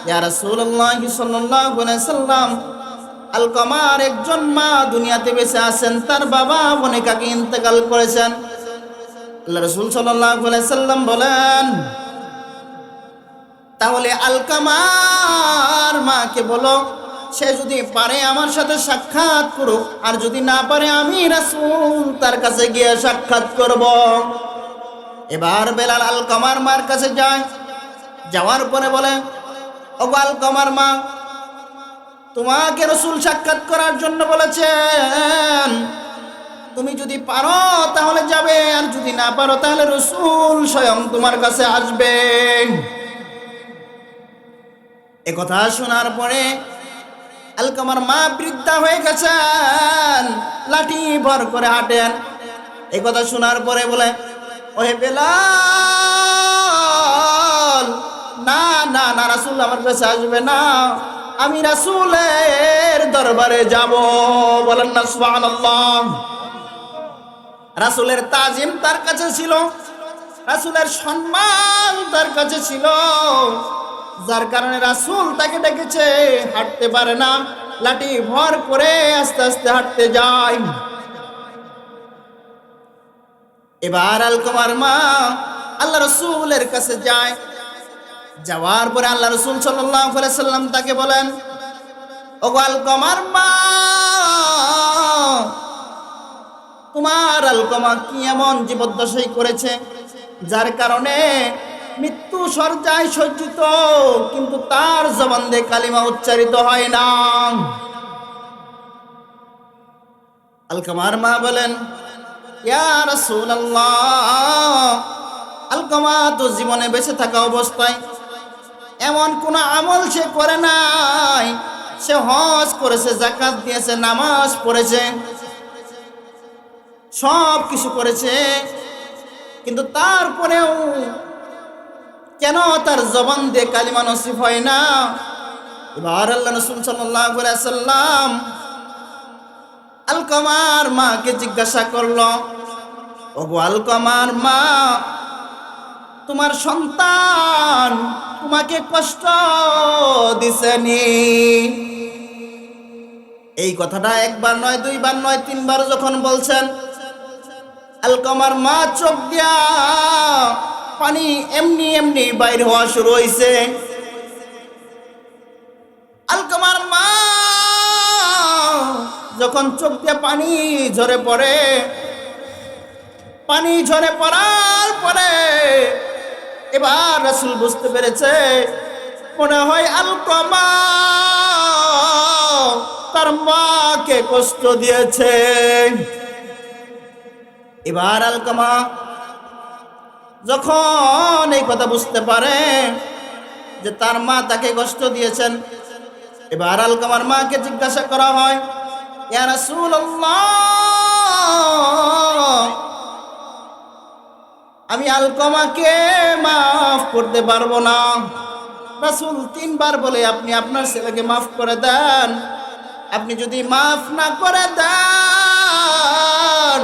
ইয়া রাসূলুল্লাহ সাল্লাল্লাহু আলাইহি সাল্লাম, আলকামার একজন মা দুনিয়াতে বেঁচে আছেন, তার বাবা অনেক আগে ইন্তেকাল করেছেন। আল্লাহ রাসূল সাল্লাল্লাহু আলাইহি সাল্লাম বলেন, তাহলে আলকামার মাকে বলো সে যদি পারে আমার সাথে সাক্ষাৎ করুক, আর যদি না পারে আমি রাসূল তার কাছে গিয়ে সাক্ষাৎ করব। এবার বেলাল আলকামার মার কাছে যায়, যাওয়ার পরে বলে, ওগো আলকামার মা, তোমাকে রাসূল সাক্ষাৎ করার জন্য বলেছেন, তুমি যদি পারো তাহলে যাবে, আর যদি না পারো তাহলে রাসূল স্বয়ং তোমার কাছে আসবে। এ কথা শোনার পরে আলকামার মা বৃদ্ধা হয়ে গেছেন, লাঠি ভর করে হাঁটেন। এই কথা শোনার পরে বলে, ওহে বেলাল, না না না, রাসূল আমার কাছে আসবে না, আমি রাসূলের দরবারে যাব। বলেন না সুবহানাল্লাহ। রাসূলের তাজিম তার কাছে ছিল, রাসূলের সম্মান তার কাছে ছিল, যার কারণে রাসূল তাকে ডেকেছে, হাঁটতে পারে না, লাঠি ভর করে আস্তে আস্তে হাঁটতে যায়। এবার আলকামার মা আল্লাহ রাসূলের কাছে যায়, যাওয়ার পরে আল্লাহ রাসূল সাল্লাল্লাহু আলাইহি সাল্লাম তাকে বলেন, ওগো আলকামার মা, তোমার আলকামা কি এমন জীবদ্দশাই করেছে যার কারণে মৃত্যু শয্যায় সজ্জিত, কিন্তু তার জবান দিয়ে কালিমা উচ্চারিত হয় না। আলকামার মা বলেন, ইয়া রাসূলুল্লাহ, আলকামা তো জীবনে বেঁচে থাকা অবস্থায় এমন কোন আমল সে করে নাই, সে হজ করেছে, যাকাত দিয়েছে, নামাজ পড়েছে, সব কিছু করেছে, কিন্তু তারপরেও কেন তার জবান দিয়ে কালিমা নসিব হয় না। এবার আল্লাহ রাসূল সাল্লাল্লাহু আলাইহি সাল্লাম আলকামার মাকে জিজ্ঞাসা করলো, ওগো আলকামার মা, তোমার সন্তান তোমাকে কষ্ট দিছেনি। এই কথাটা একবার নয়, দুইবার নয়, তিনবার যখন বলছেন, আলকমার মা চোখ দিয়া পানি এমনি এমনি বাইর হওয়া শুরু হইছে। আলকমার মা যখন চোখ দিয়ে পানি ঝরে পড়ে, পানি ঝরে পড়ার পরে এবার রাসূল বুঝতে পেরেছে, মনে হয় আলকমা তার মাকে কষ্ট দিয়েছে। এবার আলকমা যখন এই কথা বুঝতে পারে যে তার মা তাকে কষ্ট দিয়েছেন, এবার আলকমার মাকে জিজ্ঞাসা করা হয়, ইয়া রাসূলুল্লাহ, আমি আলকমাকে মাফ করতে পারবো না। রাসূল তিনবার বলে, আপনি আপনার ছেলেকে মাফ করে দেন। আপনি যদি মাফ না করে দেন,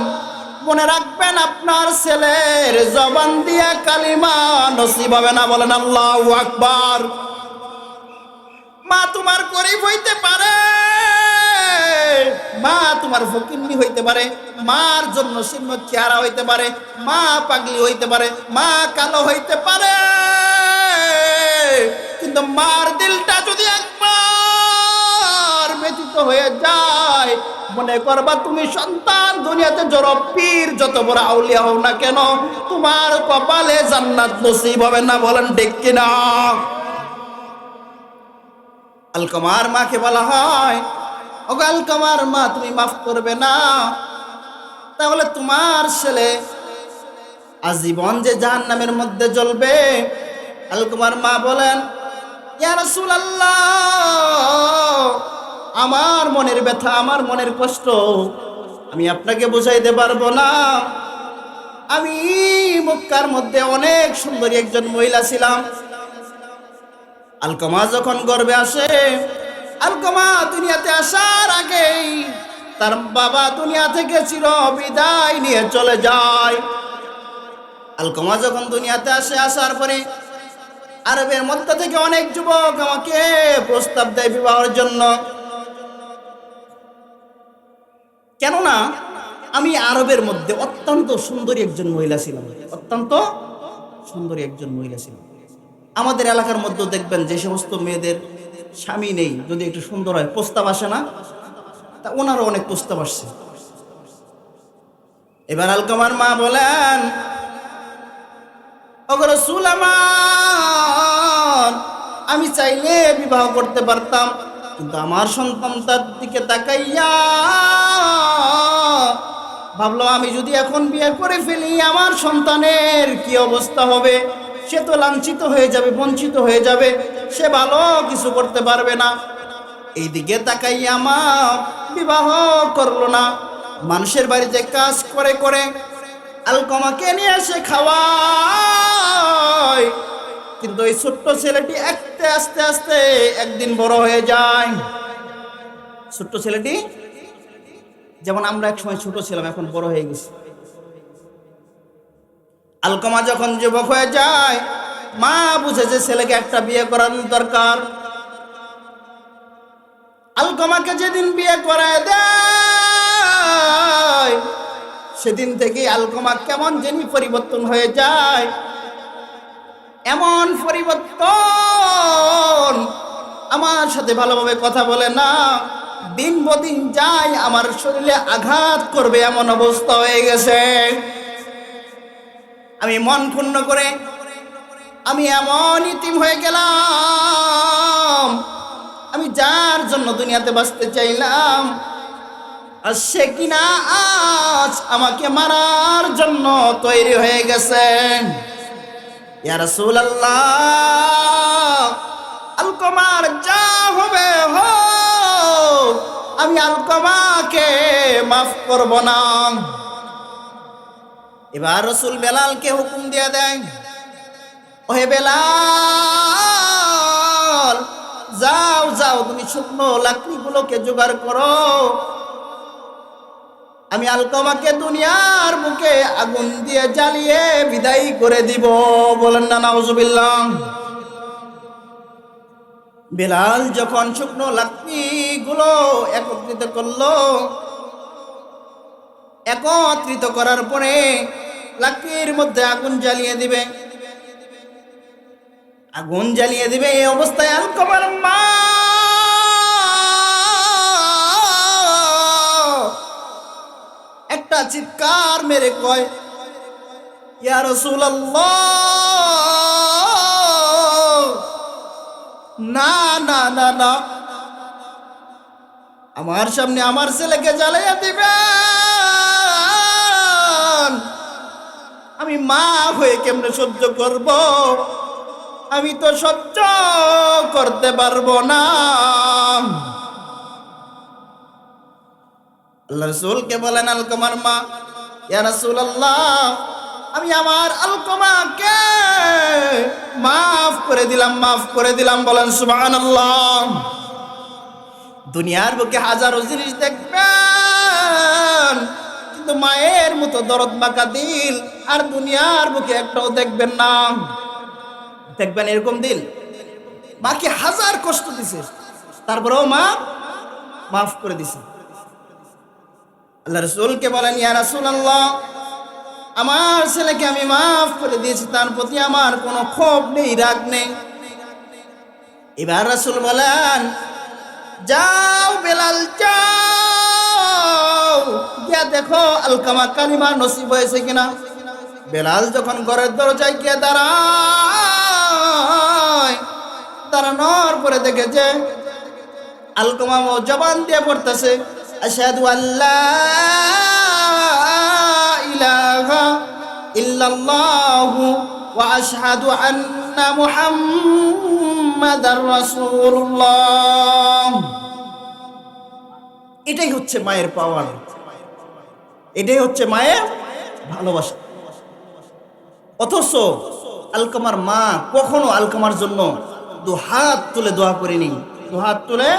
মনে রাখবেন আপনার ছেলের জবান দিয়ে কালিমা নসিব হবে না। বলেন আল্লাহু আকবার। মা তোমার গরীব হইতে পারে, মা তোমার ফকিন্নি হইতে পারে, মার জন্য শীর্ণ চেহারা হইতে পারে, মা পাগলি হইতে পারে, মা কালো হইতে পারে, কিন্তু মার দিলটা যদি একবার ব্যথিত হয়ে যায়, মনে করবা তুমি সন্তান দুনিয়াতে যত পীর যত বড় আউলিয়া হও না কেন, তোমার কপালে জান্নাত নসিব হবে না। বলেন ঠিক কিনা? আলকমার মাকে বলা হয়, ওগো আলকমার মা, তুমি মাফ করবে না, তাহলে তোমার ছেলে আজীবন যে জাহান্নামের মধ্যে জ্বলবে। আলকমার মা বলেন, ইয়া রাসূলুল্লাহ, আমার মনের ব্যথা, আমার মনের কষ্ট আমি আপনাকে বুঝাইতে পারবো না। আমি মক্কার মধ্যে অনেক সুন্দরী একজন মহিলা ছিলাম। আলকমা যখন গর্ভে আসে, আলকমা দুনিয়াতে আসার আগেই তার বাবা দুনিয়া থেকে চির বিদায় নিয়ে চলে যায়। আলকমা যখন দুনিয়াতে আসে, আসার পরে আরবের মধ্যে থেকে অনেক যুবক আমাকে প্রস্তাব দেয় বিবাহের জন্য। কেননা আমি আরবের মধ্যে অত্যন্ত সুন্দরী একজন মহিলা ছিলাম, অত্যন্ত সুন্দরী একজন মহিলা ছিলাম। আমাদের এলাকার মধ্যে দেখবেন যে সমস্ত মেয়েদের স্বামী নেই, যদি একটু সুন্দর হয় প্রস্তাব আসে না, তা ওনারও অনেক প্রস্তাব আসছে। এবার আলকমার মা বলেন, ওগো রাসূল আমার, আমি চাইলে বিবাহ করতে পারতাম, কিন্তু আমার সন্তানটার দিকে তাকাইয়া ভাবলো, আমি যদি এখন বিয়ে করে ফেলি আমার সন্তানের কি অবস্থা হবে। সে তো লাঞ্ছিত হয়ে যাবে, বঞ্চিত হয়ে যাবে, সে ভালো কিছু করতে পারবে না। এইদিকে তাকাইয়া মা বিবাহ করলো না। মানুষের বাড়িতে কাজ করে করে আলকমাকে নিয়ে এসে খাওয়ায়, কিন্তু এই ছোট্ট ছেলেটি আস্তে আস্তে একদিন বড় হয়ে যায়। ছোট্ট ছেলেটি যেমন আমরা এক সময় ছোট ছিলাম, এখন বড় হয়ে গেছি। আলকমা যখন যুবক হয়ে যায়, মা বুঝে যে ছেলেকে একটা বিয়ে করানোর দরকার। আলকমাকে যেদিন বিয়ে করায় দেয়, সেদিন থেকে আলকমা কেমন জানি পরিবর্তন হয়ে যায়। এমন পরিবর্তন, আমার সাথে ভালোভাবে কথা বলে না, দিন বদিন যায় আমার শরীরে আঘাত করবে এমন অবস্থা হয়ে গেছে। আমি মন ক্ষুণ্ণ করে আমি এমন ইতিম হয়ে গেলাম। আমি যার জন্য দুনিয়াতে বাঁচতে চাইলাম, আর সে কিনা আজ আমাকে মারার জন্য তৈরি হয়ে গেছে। ইয়া রাসূলুল্লাহ, আলকমার যা হবে হোক, আমি আলকমাকে মাফ করব না। এবার রাসূল বেলালকে হুকুম দিয়ে দেয়, ওহে বেলাল, যাও যাও, তুমি শুকনো লাকড়িগুলোকে জোগাড় করো, আমি আলকামাকে দুনিয়ার বুকে আগুন দিয়ে জ্বালিয়ে বিদায় করে দিব। বলেন না নাউজুবিল্লাহ। বেলাল যখন শুকনো লাকড়িগুলো একত্রিত করলো, একত্রিত করার পরে লাকড়ির মধ্যে আগুন জ্বালিয়ে দিবে, আগুন জ্বালিয়ে দিবে। এই অবস্থায় আলকামার মা একটা চিৎকার মেরে কয়, ইয়া রাসূলুল্লাহ, না না না না, আমার সামনে আমার ছেলেকে জ্বালাইয়া দিবেন, আমি মা হয়ে কেমনে সহ্য করব? আমি তো সহ্য করতে পারবো না। আল্লাহ রাসূলকে বলেন আলকামার মা, ইয়া রাসূলুল্লাহ, আমি আমার আলকামাকে মাফ করে দিলাম, মাফ করে দিলাম। বলেন সুবহানাল্লাহ। দুনিয়ার বুকে হাজারো জিনিস দেখবেন, কিন্তু মায়ের মতো দরদ মাখা দিল আর দুনিয়ার বুকে একটাও দেখবেন না। দেখবেন এরকম দিল, মাকে হাজার কষ্ট দিছে, তারপরেও মা মাফ করে দিছে। আল্লাহ রাসূলকে বলেন, ইয়া রাসূলুল্লাহ, আমার ছেলেকে আমি মাফ করে দিয়েছি, তার প্রতি আমার কোনো ক্ষোভ নেই, রাগ নেই। এবার রাসূল বলেন, যাও বেলাল, যাও গিয়া দেখো আলকামা কালিমা নসিব হয়েছে কিনা। বেলাল যখন ঘরের দরজায় গিয়ে দাঁড়ায়, দাঁড়ানোর পরে দেখে যে আলকামা জবান দিয়ে পড়তেছে, আশহাদু আল্লা ইলাহা ইল্লাল্লাহু ওয়া আশহাদু আন্না মুহাম্মাদার রাসূলুল্লাহ। এটাই হচ্ছে মায়ের পাওয়ার, এটাই হচ্ছে মায়ের ভালোবাসা। অথচ আলকামার মা কখনো আলকামার জন্য দুহাত তুলে দোয়া করেনি, দুহাত তুলে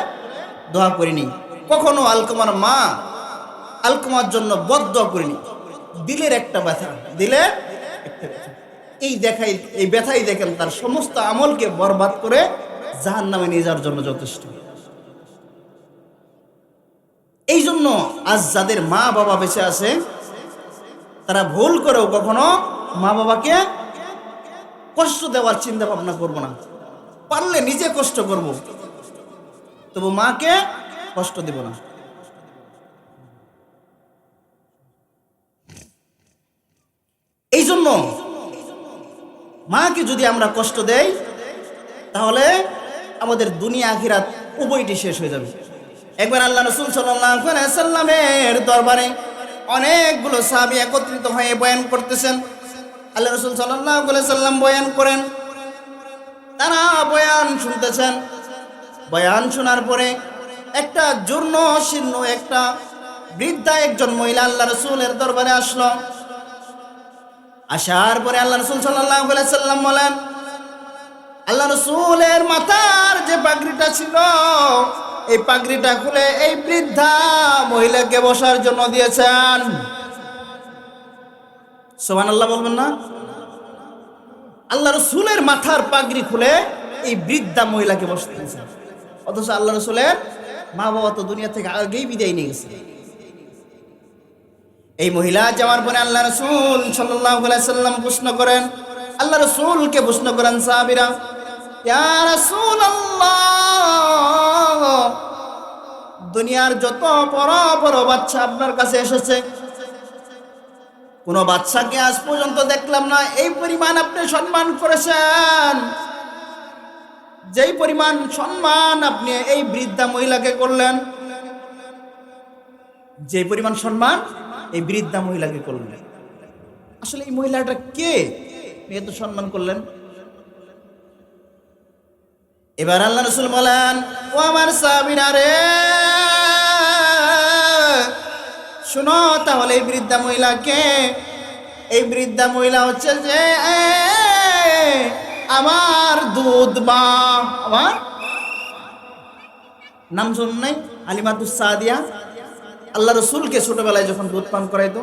দোয়া করেনি। কখনো আলকামার মা আলকামার জন্য বদদোয়া করেনি। দিলের একটা ব্যথা, দিলের একটা ব্যথা, এই ব্যথাই দেখেন তার সমস্ত আমলকে বরবাদ করে জাহান্নামে নিয়ে যাওয়ার জন্য যথেষ্ট। এই জন্য আজ যাদের মা বাবা বেঁচে আছে, তারা ভুল করেও কখনো মা বাবাকে কষ্ট দেওয়ার চিন্তা ভাবনা করবো না। পারলে নিজে কষ্ট করব, তবু মাকে কষ্ট দেব না। এই জন্য মাকে যদি আমরা কষ্ট দেই, তাহলে আমাদের দুনিয়া আখিরাত উভয়টি শেষ হয়ে যাবে। একবার আল্লাহ রাসূল সাল্লাল্লাহু আলাইহি সাল্লামের দরবারে অনেকগুলো সাহাবী একত্রিত হয়ে বয়ান করতেছেন। আল্লাহ রাসূল সাল্লাল্লাহু আলাইহি সাল্লাম বয়ান করেন, তারা বয়ান শুনতেছেন। বয়ান শোনার পরে একটা জূর্ণ শীর্ণ একটা বৃদ্ধা একজন মহিলা আল্লাহ রাসূলের দরবারে আসলো। আসার পরে আল্লাহ রাসূল সাল্লাল্লাহু আলাইহি সাল্লাম বলেন, আল্লাহ রাসূলের মাথার যে পাগড়িটা ছিল, এই পাগড়িটা খুলে এই বৃদ্ধা মহিলাকে বসার জন্য দিয়েছেন। সুবহানাল্লাহ বলবেন না? আল্লাহ রাসূলের মাথার পাগড়ি খুলে এই বৃদ্ধা মহিলাকে বসতে দিয়েছেন। অথচ আল্লাহ রাসূলের মা বাবা তো দুনিয়া থেকে আগেই বিদায় নিয়ে গেছে। এই মহিলা যাওয়ার পরে আল্লাহ রাসূল সাল্লাল্লাহু আলাইহি সাল্লাম প্রশ্ন করেন, আল্লাহ রাসূলকে প্রশ্ন করেন সাহাবীরা, ইয়া রাসূলুল্লাহ, দুনিয়ার যত বড় বড় বাচ্চা আপনার কাছে এসেছে, কোন বাচ্চাকে আজ পর্যন্ত দেখলাম না এই পরিমাণ আপনি সম্মান করেছেন, যেই পরিমাণ সম্মান আপনি এই বৃদ্ধা মহিলাকে করলেন, যে পরিমাণ সম্মান এই বৃদ্ধা মহিলাকে করলেন। আসলে এই মহিলাটা কে, এত সম্মান করলেন? এবার আল্লাহ রাসূল বলেন, ও আমার সাহাবীরা রে, শুনো তাহলে এই বৃদ্ধা মহিলাকে। এই বৃদ্ধা মহিলা হচ্ছে যে আমার দুধ মা। আমার নাম শুনুন নাই? হালিমাতুস সাদিয়া। আল্লাহ রসুলকে ছোটবেলায় যখন দুধ পান করাইতো,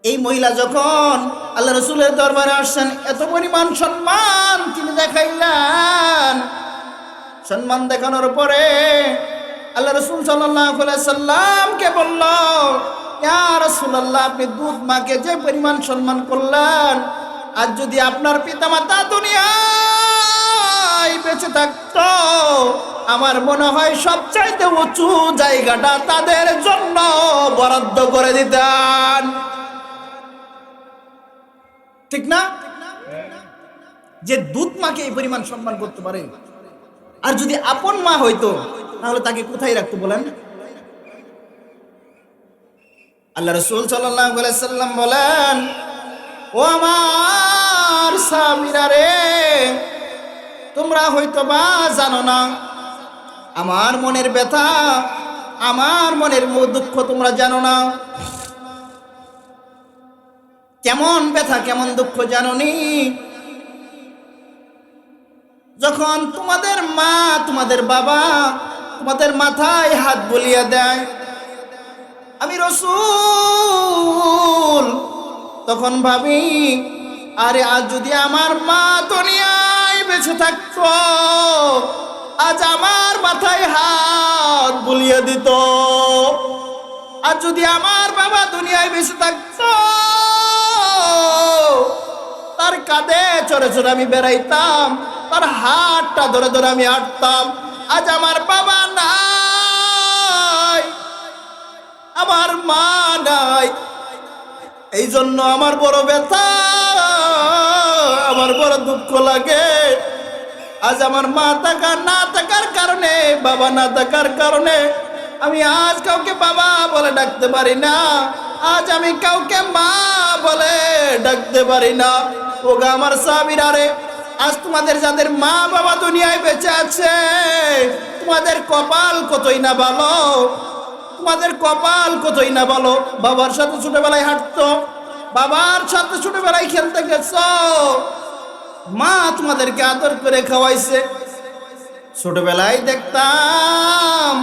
এই মহিলা যখন আল্লাহ রসুলের দরবারে আসছেন, এত পরিমাণ সম্মান তিনি দেখাইলেন। সম্মান দেখানোর পরে আল্লাহ রসুল সাল্লাল্লাহু আলাইহি সাল্লামকে বলল, ইয়া রাসূলুল্লাহ, আপনি দুধ মাকে যে পরিমাণ সম্মান করলেন, আজ যদি আপনার পিতামাতা দুনিয়ায় বেঁচে থাকতো, আমার মনে হয় সবচাইতে উঁচু জায়গাটা তাদের জন্য বরাদ্দ করে দিতেন। ঠিক না? যে দুধ মাকে এই পরিমাণ সম্মান করতে পারে, আর যদি আপন মা হইতো তাহলে তাকে কোথায় রাখতো বলেন? আল্লাহ রাসূল সাল্লাল্লাহু আলাইহি সাল্লাম বলেন, ও আমার সাহাবীরা রে, তোমরা হয়তো বা জানো না আমার মনের ব্যথা, আমার মনের দুঃখ তোমরা জানো না। কেমন ব্যথা কেমন দুঃখ জানোনি? যখন তোমাদের মা তোমাদের বাবা তোমাদের মাথায় হাত বুলিয়ে দেয়, আমি রাসূল তখন ভাবি, আরে আজ যদি আমার মা দুনিয়ায় বেঁচে থাকতো, আজ আমার মাথায় হাত বুলিয়ে দিত। আর যদি আমার বাবা দুনিয়ায় বেঁচে থাকতো, তার কাঁধে চড়ে চড়ে আমি বেড়াইতাম, তার হাতটা ধরে ধরে আমি হাঁটতাম। আজ আমার বাবা নাই, আমার মা নাই, এই জন্য আমার বড় ব্যথা, আমার বড় দুঃখ লাগে। আজ আমার মা না থাকার কারণে, বাবা না থাকার কারণে আমি আজ কাউকে বাবা বলে ডাকতে পারি না, আজ আমি কাউকে মা বলে ডাকতে পারি না। ওগো আমার সাহাবীরা রে, আজ তোমাদের যাদের মা বাবা দুনিয়ায় বেঁচে আছে, তোমাদের কপাল কতই না ভালো, তোমাদের কপাল কতই না ভালো। বাবার সাথে ছোটবেলায় হাঁটতো, বাবার সাথে ছোটবেলায় খেলতে গেছো, মা তোমাদেরকে আদর করে খাওয়াইছে। ছোটবেলায় দেখতাম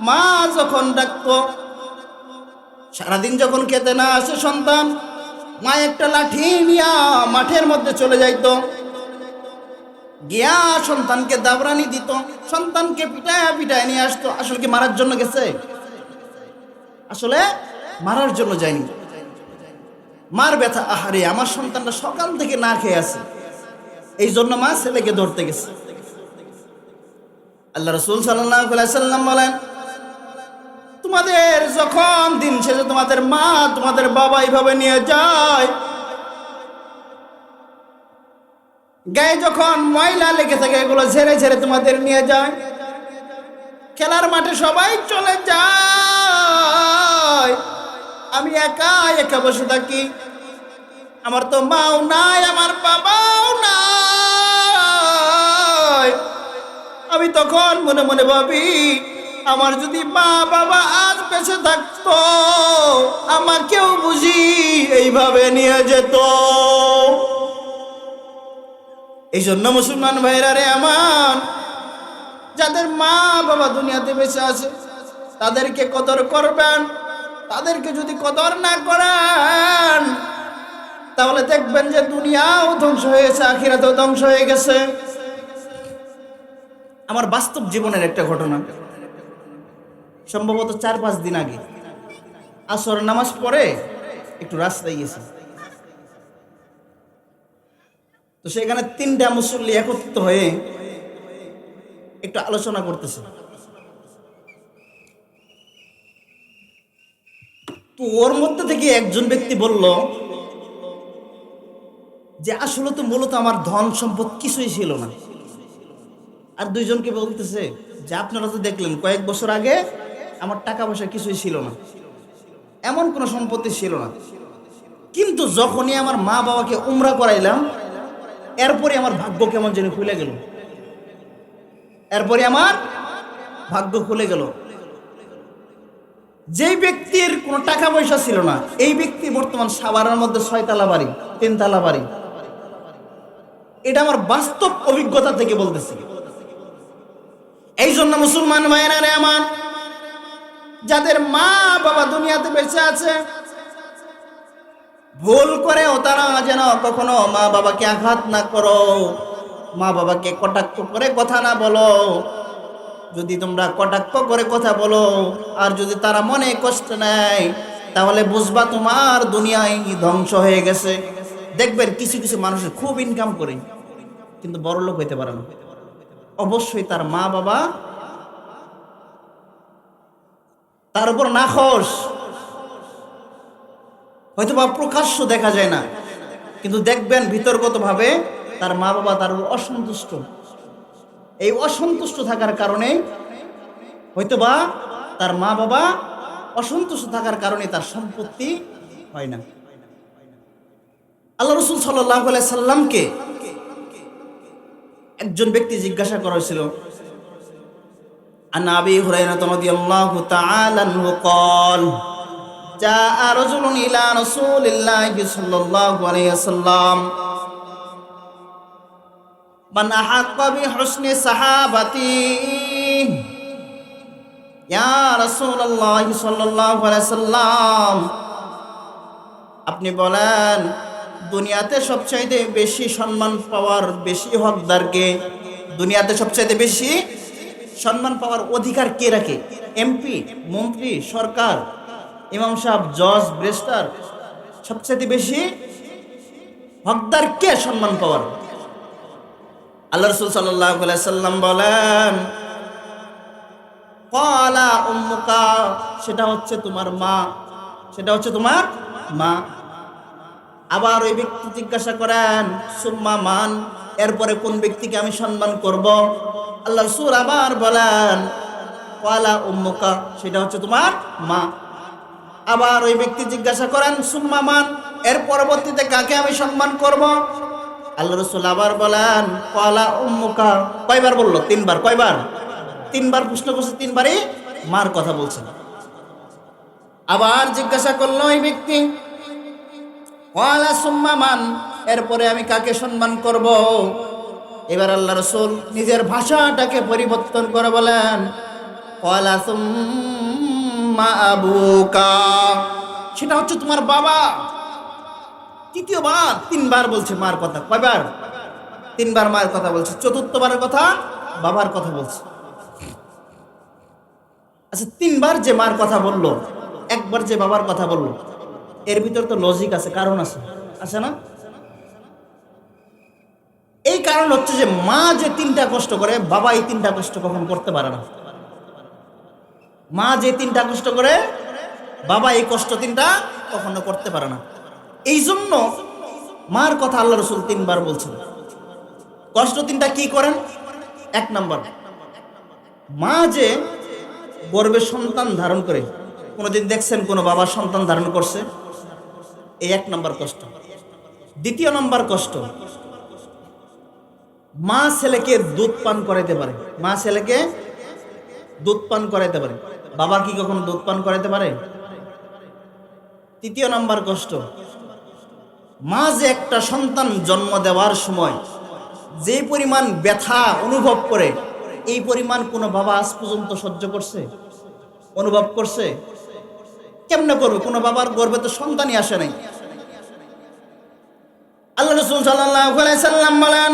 মা যখন ডাকতো, সারাদিন যখন খেতে না আসে সন্তান, মা একটা লাঠি নিয়া মাঠের মধ্যে চলে যাইতো, গিয়া সন্তানকে দাবরানি দিত, সন্তানকে পিটায় পিটায় নিয়ে আসতো। আসলে কি মারার জন্য গেছে? আসলে মারার জন্য যায়নি। মার ব্যথা, আহারে আমার সন্তানটা সকাল থেকে না খেয়ে আছে, এই জন্য মা ছেলেকে ধরতে গেছে। আল্লাহ রাসূল সাল্লাল্লাহু আলাইহি সাল্লাম বলেন, তোমাদের যখন দিন শেষে তোমাদের মা তোমাদের বাবা এইভাবে নিয়ে যায়, গায়ে যখন ময়লা লেগে থাকে, এগুলো ঝেড়ে ঝেড়ে তোমাদের নিয়ে যায়, খেলার মাঠে সবাই চলে যায়, আমি একা একা বসে থাকি, আমার তো মাও নাই, আমার বাবাও নাই। আমি তখন মনে মনে ভাবি, আমার যদি মা বাবা আজ বেঁচে থাকতো, আমাকেও বুঝি এইভাবে নিয়ে যেত। এই জন্য মুসলমান ভাইরা রে আমার, যাদের মা বাবা দুনিয়াতে বেঁচে আছে তাদেরকে কদর করবেন। তাদেরকে যদি কদর না করেন, তাহলে দেখবেন যে দুনিয়াও ধ্বংস হয়েছে, আখিরাতেও ধ্বংস হয়ে গেছে। আমার বাস্তব জীবনের একটা ঘটনা, সম্ভবত 4-5 দিন আগে আসর নামাজ পড়ে একটু রাস্তায় গেছি, তো সেখানে 3টা মুসল্লি একত্রিত হয়ে একটু আলোচনা করতেছে। তো ওর মধ্যে থেকে একজন ব্যক্তি বলল যে আসলে তো মূলত আমার ধন সম্পদ কিছুই ছিল না। আর দুইজনকে বলতেছে যে আপনারা তো দেখলেন কয়েক বছর আগে আমার টাকা পয়সা কিছুই ছিল না, এমন কোনো সম্পত্তি ছিল না, কিন্তু যখনই আমার মা বাবাকে উমরা করাইলাম, এরপরে আমার ভাগ্য কেমন যেন খুলে গেল, এরপরে আমার ভাগ্য খুলে গেল। যেই ব্যক্তির কোনো টাকা পয়সা ছিল না, এই ব্যক্তি বর্তমান সাভারের মধ্যে 6 তলা বাড়ি, 3 তলা বাড়ি। এটা আমার বাস্তব অভিজ্ঞতা থেকে বলতেছি। এই জন্য মুসলমান ভাইয়েরা রে আমার, যাদের মা বাবা দুনিয়াতে বেঁচে আছে, ভুল করেও তারা যেন কখনো মা বাবাকে আঘাত না করো, মা বাবাকে কটাক্ষ করে কথা না বলো। যদি তোমরা কটাক্ষ করে কথা বলো আর যদি তারা মনে কষ্ট নেয়, তাহলে বুঝবা তোমার দুনিয়ায় ধ্বংস হয়ে গেছে। দেখবেন কিছু কিছু মানুষের খুব ইনকাম করে কিন্তু বড় লোক হইতে পারে না। অবশ্যই তার মা বাবা তার উপর নাখোশ, হয়তো বা প্রকাশ্য দেখা যায় না, কিন্তু দেখবেন ভিতরগতভাবে তার মা বাবা তার উপর অসন্তুষ্ট। এই অসন্তুষ্ট থাকার কারণে হয়তোবা তার মা বাবা অসন্তুষ্ট থাকার কারণে তার সম্পত্তি হয় না। আল্লাহ রাসূল সাল্লাল্লাহু আলাইহি সাল্লামকে একজন ব্যক্তি জিজ্ঞাসা করা হয়েছিল, আন আবি হুরায়রা রাদিয়াল্লাহু তাআলা আনহু قال جاء رجل إلى رسول الله صلى الله عليه وسلم من أحق بحسن صحابتي يا رسول الله صلى الله عليه وسلم, আপনি বলেন দুনিয়াতে সবচাইতে বেশি সম্মান পাওয়ার বেশি হকদারকে, দুনিয়াতে সবচাইতে বেশি সম্মান পাওয়ার অধিকার কে রাখে? এমপি, মন্ত্রী, সরকার, ইমাম সাহেব, জজ, ব্যারিস্টার, সবচাইতে বেশি হকদার কে সম্মান পাওয়ার? আল্লাহ রাসূল সাল্লাল্লাহু আলাইহি সাল্লাম বলেন, ক্বালা উম্মুকা, সেটা হচ্ছে তোমার মা, সেটা হচ্ছে তোমার মা। আবার ওই ব্যক্তি জিজ্ঞাসা করেন, সুম্মা মান, এরপরে কোন ব্যক্তিকে আমি সম্মান করব? আল্লাহ রাসূল আবার বলেন, ক্বালা উম্মুকা, সেটা হচ্ছে তোমার মা। আবার ওই ব্যক্তি জিজ্ঞাসা করেন, সুম্মা মান, এর পরবর্তীতে কাকে আমি সম্মান করব? আল্লাহ রাসূল আবার বলেন, ক্বালা উম্মুকা। কয়বার বললো? তিনবার। কয়বার? তিনবার প্রশ্ন করছে, তিনবারই মার কথা বলছেন। আবার জিজ্ঞাসা করলো ওই ব্যক্তি, ক্বালা সুম্মা মান, এরপরে আমি কাকে সম্মান করব? এবার আল্লাহ রাসূল নিজের ভাষাটাকে পরিবর্তন করে বলেন, ক্বালা সুম্মা আবুকা, সেটা হচ্ছে তোমার বাবা। তৃতীয়বার তিনবার বলছে মার কথা। কয়বার? তিনবার মার কথা বলছে, চতুর্থবারের কথা বাবার কথা বলছে। আচ্ছা, তিনবার যে মার কথা বললো, একবার যে বাবার কথা বললো, এর ভিতর তো লজিক আছে, কারণ আছে, আছে না? এই কারণ হচ্ছে যে মা যে তিনটা কষ্ট করে, বাবা এই তিনটা কষ্ট কখন করতে পারে না। মা যে তিনটা কষ্ট করে, বাবা এই কষ্ট তিনটা কখনো করতে পারে না। এই জন্য মার কথা আল্লাহ রাসূল তিনবার বলছেন। কষ্ট তিনটা কি করেন? এক নাম্বার, মা যে গর্ভে সন্তান ধারণ করে, কোনোদিন দেখছেন কোনো বাবা সন্তান ধারণ করছে? এই এক নাম্বার কষ্ট। দ্বিতীয় নাম্বার কষ্ট, মা ছেলেকে দুধ পান করাইতে পারে, মা ছেলেকে দুধ পান করাইতে পারে, বাবা কি কখনো দুধ পান করাইতে পারে? তৃতীয় নাম্বার কষ্ট, মা যে একটা সন্তান জন্ম দেওয়ার সময় যে পরিমাণ ব্যথা অনুভব করে, এই পরিমাণ কোনো বাবা আজ পর্যন্ত সহ্য করছে? অনুভব করছে? কেমনে করবে? কোনো বাবার গর্ভে তো সন্তানই আসে নাই। আল্লাহ রাসূল সাল্লাল্লাহু আলাইহি সাল্লাম বলেন,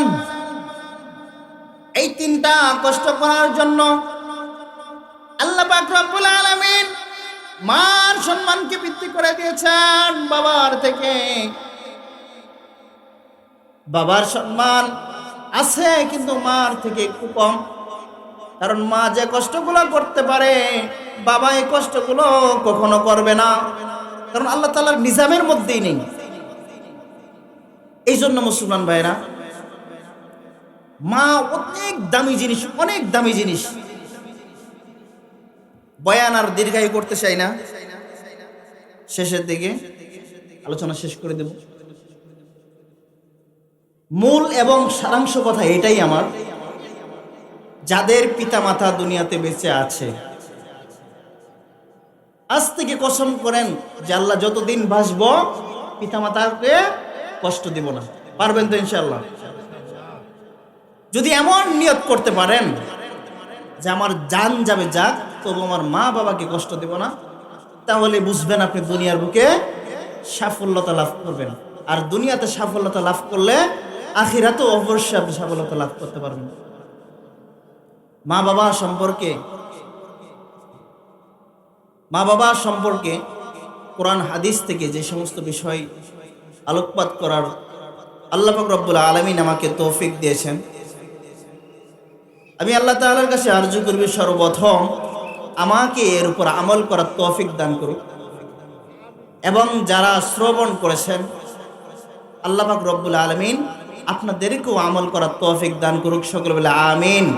এই তিনটা কষ্ট করার জন্য আল্লাহ পাক রব্বুল আলামিন মার সম্মানকে বৃদ্ধি করে দিয়েছেন বাবার থেকে। বাবার সম্মান আছে কিন্তু মার থেকে একটু কম, কারণ মা যে কষ্টগুলো করতে পারে বাবা এই কষ্টগুলো কখনো করবে না, কারণ আল্লাহ তাআলার নিজামের মধ্যেই নেই। এই জন্য মুসলমান ভাইরা, মা অনেক দামি জিনিস, অনেক দামি জিনিস। বয়ান আর দীর্ঘায়ু করতে চাই না, শেষের দিকে আলোচনা শেষ করে দেব। মূল এবং সারাংশ কথা এটাই আমার, যাদের পিতামাতা দুনিয়াতে বেঁচে আছে, আজ থেকে কসম করেন যে আল্লাহ যতদিন বাঁচব পিতামাতাকে কষ্ট দিব না। পারবেন তো ইনশাআল্লাহ? যদি এমন নিয়ত করতে পারেন যে আমার জান যাবে যাক, তবু আমার মা বাবাকে কষ্ট দেব না, তাহলে বুঝবেন আপনি দুনিয়ার বুকে সাফল্যতা লাভ করবেন। আর দুনিয়াতে সাফল্যতা লাভ করলে আখিরাতেও অবশ্যই আপনি সাফল্যতা লাভ করতে পারবেন। মা বাবা সম্পর্কে কোরআন হাদিস থেকে যে সমস্ত বিষয় আলোকপাত করার আল্লাহ পাক রব্বুল আলামিন আমাকে তৌফিক দিয়েছেন, আমি আল্লাহ তাআলার কাছে আরজু করবি সর্বপ্রথম আমাকে এর উপর আমল করার তৌফিক দান করুক, এবং যারা শ্রবণ করেছেন আল্লাহ পাক রব্বুল আলামিন আপনাদেরকেও আমল করার তৌফিক দান করুক। সকলে বলে আমিন।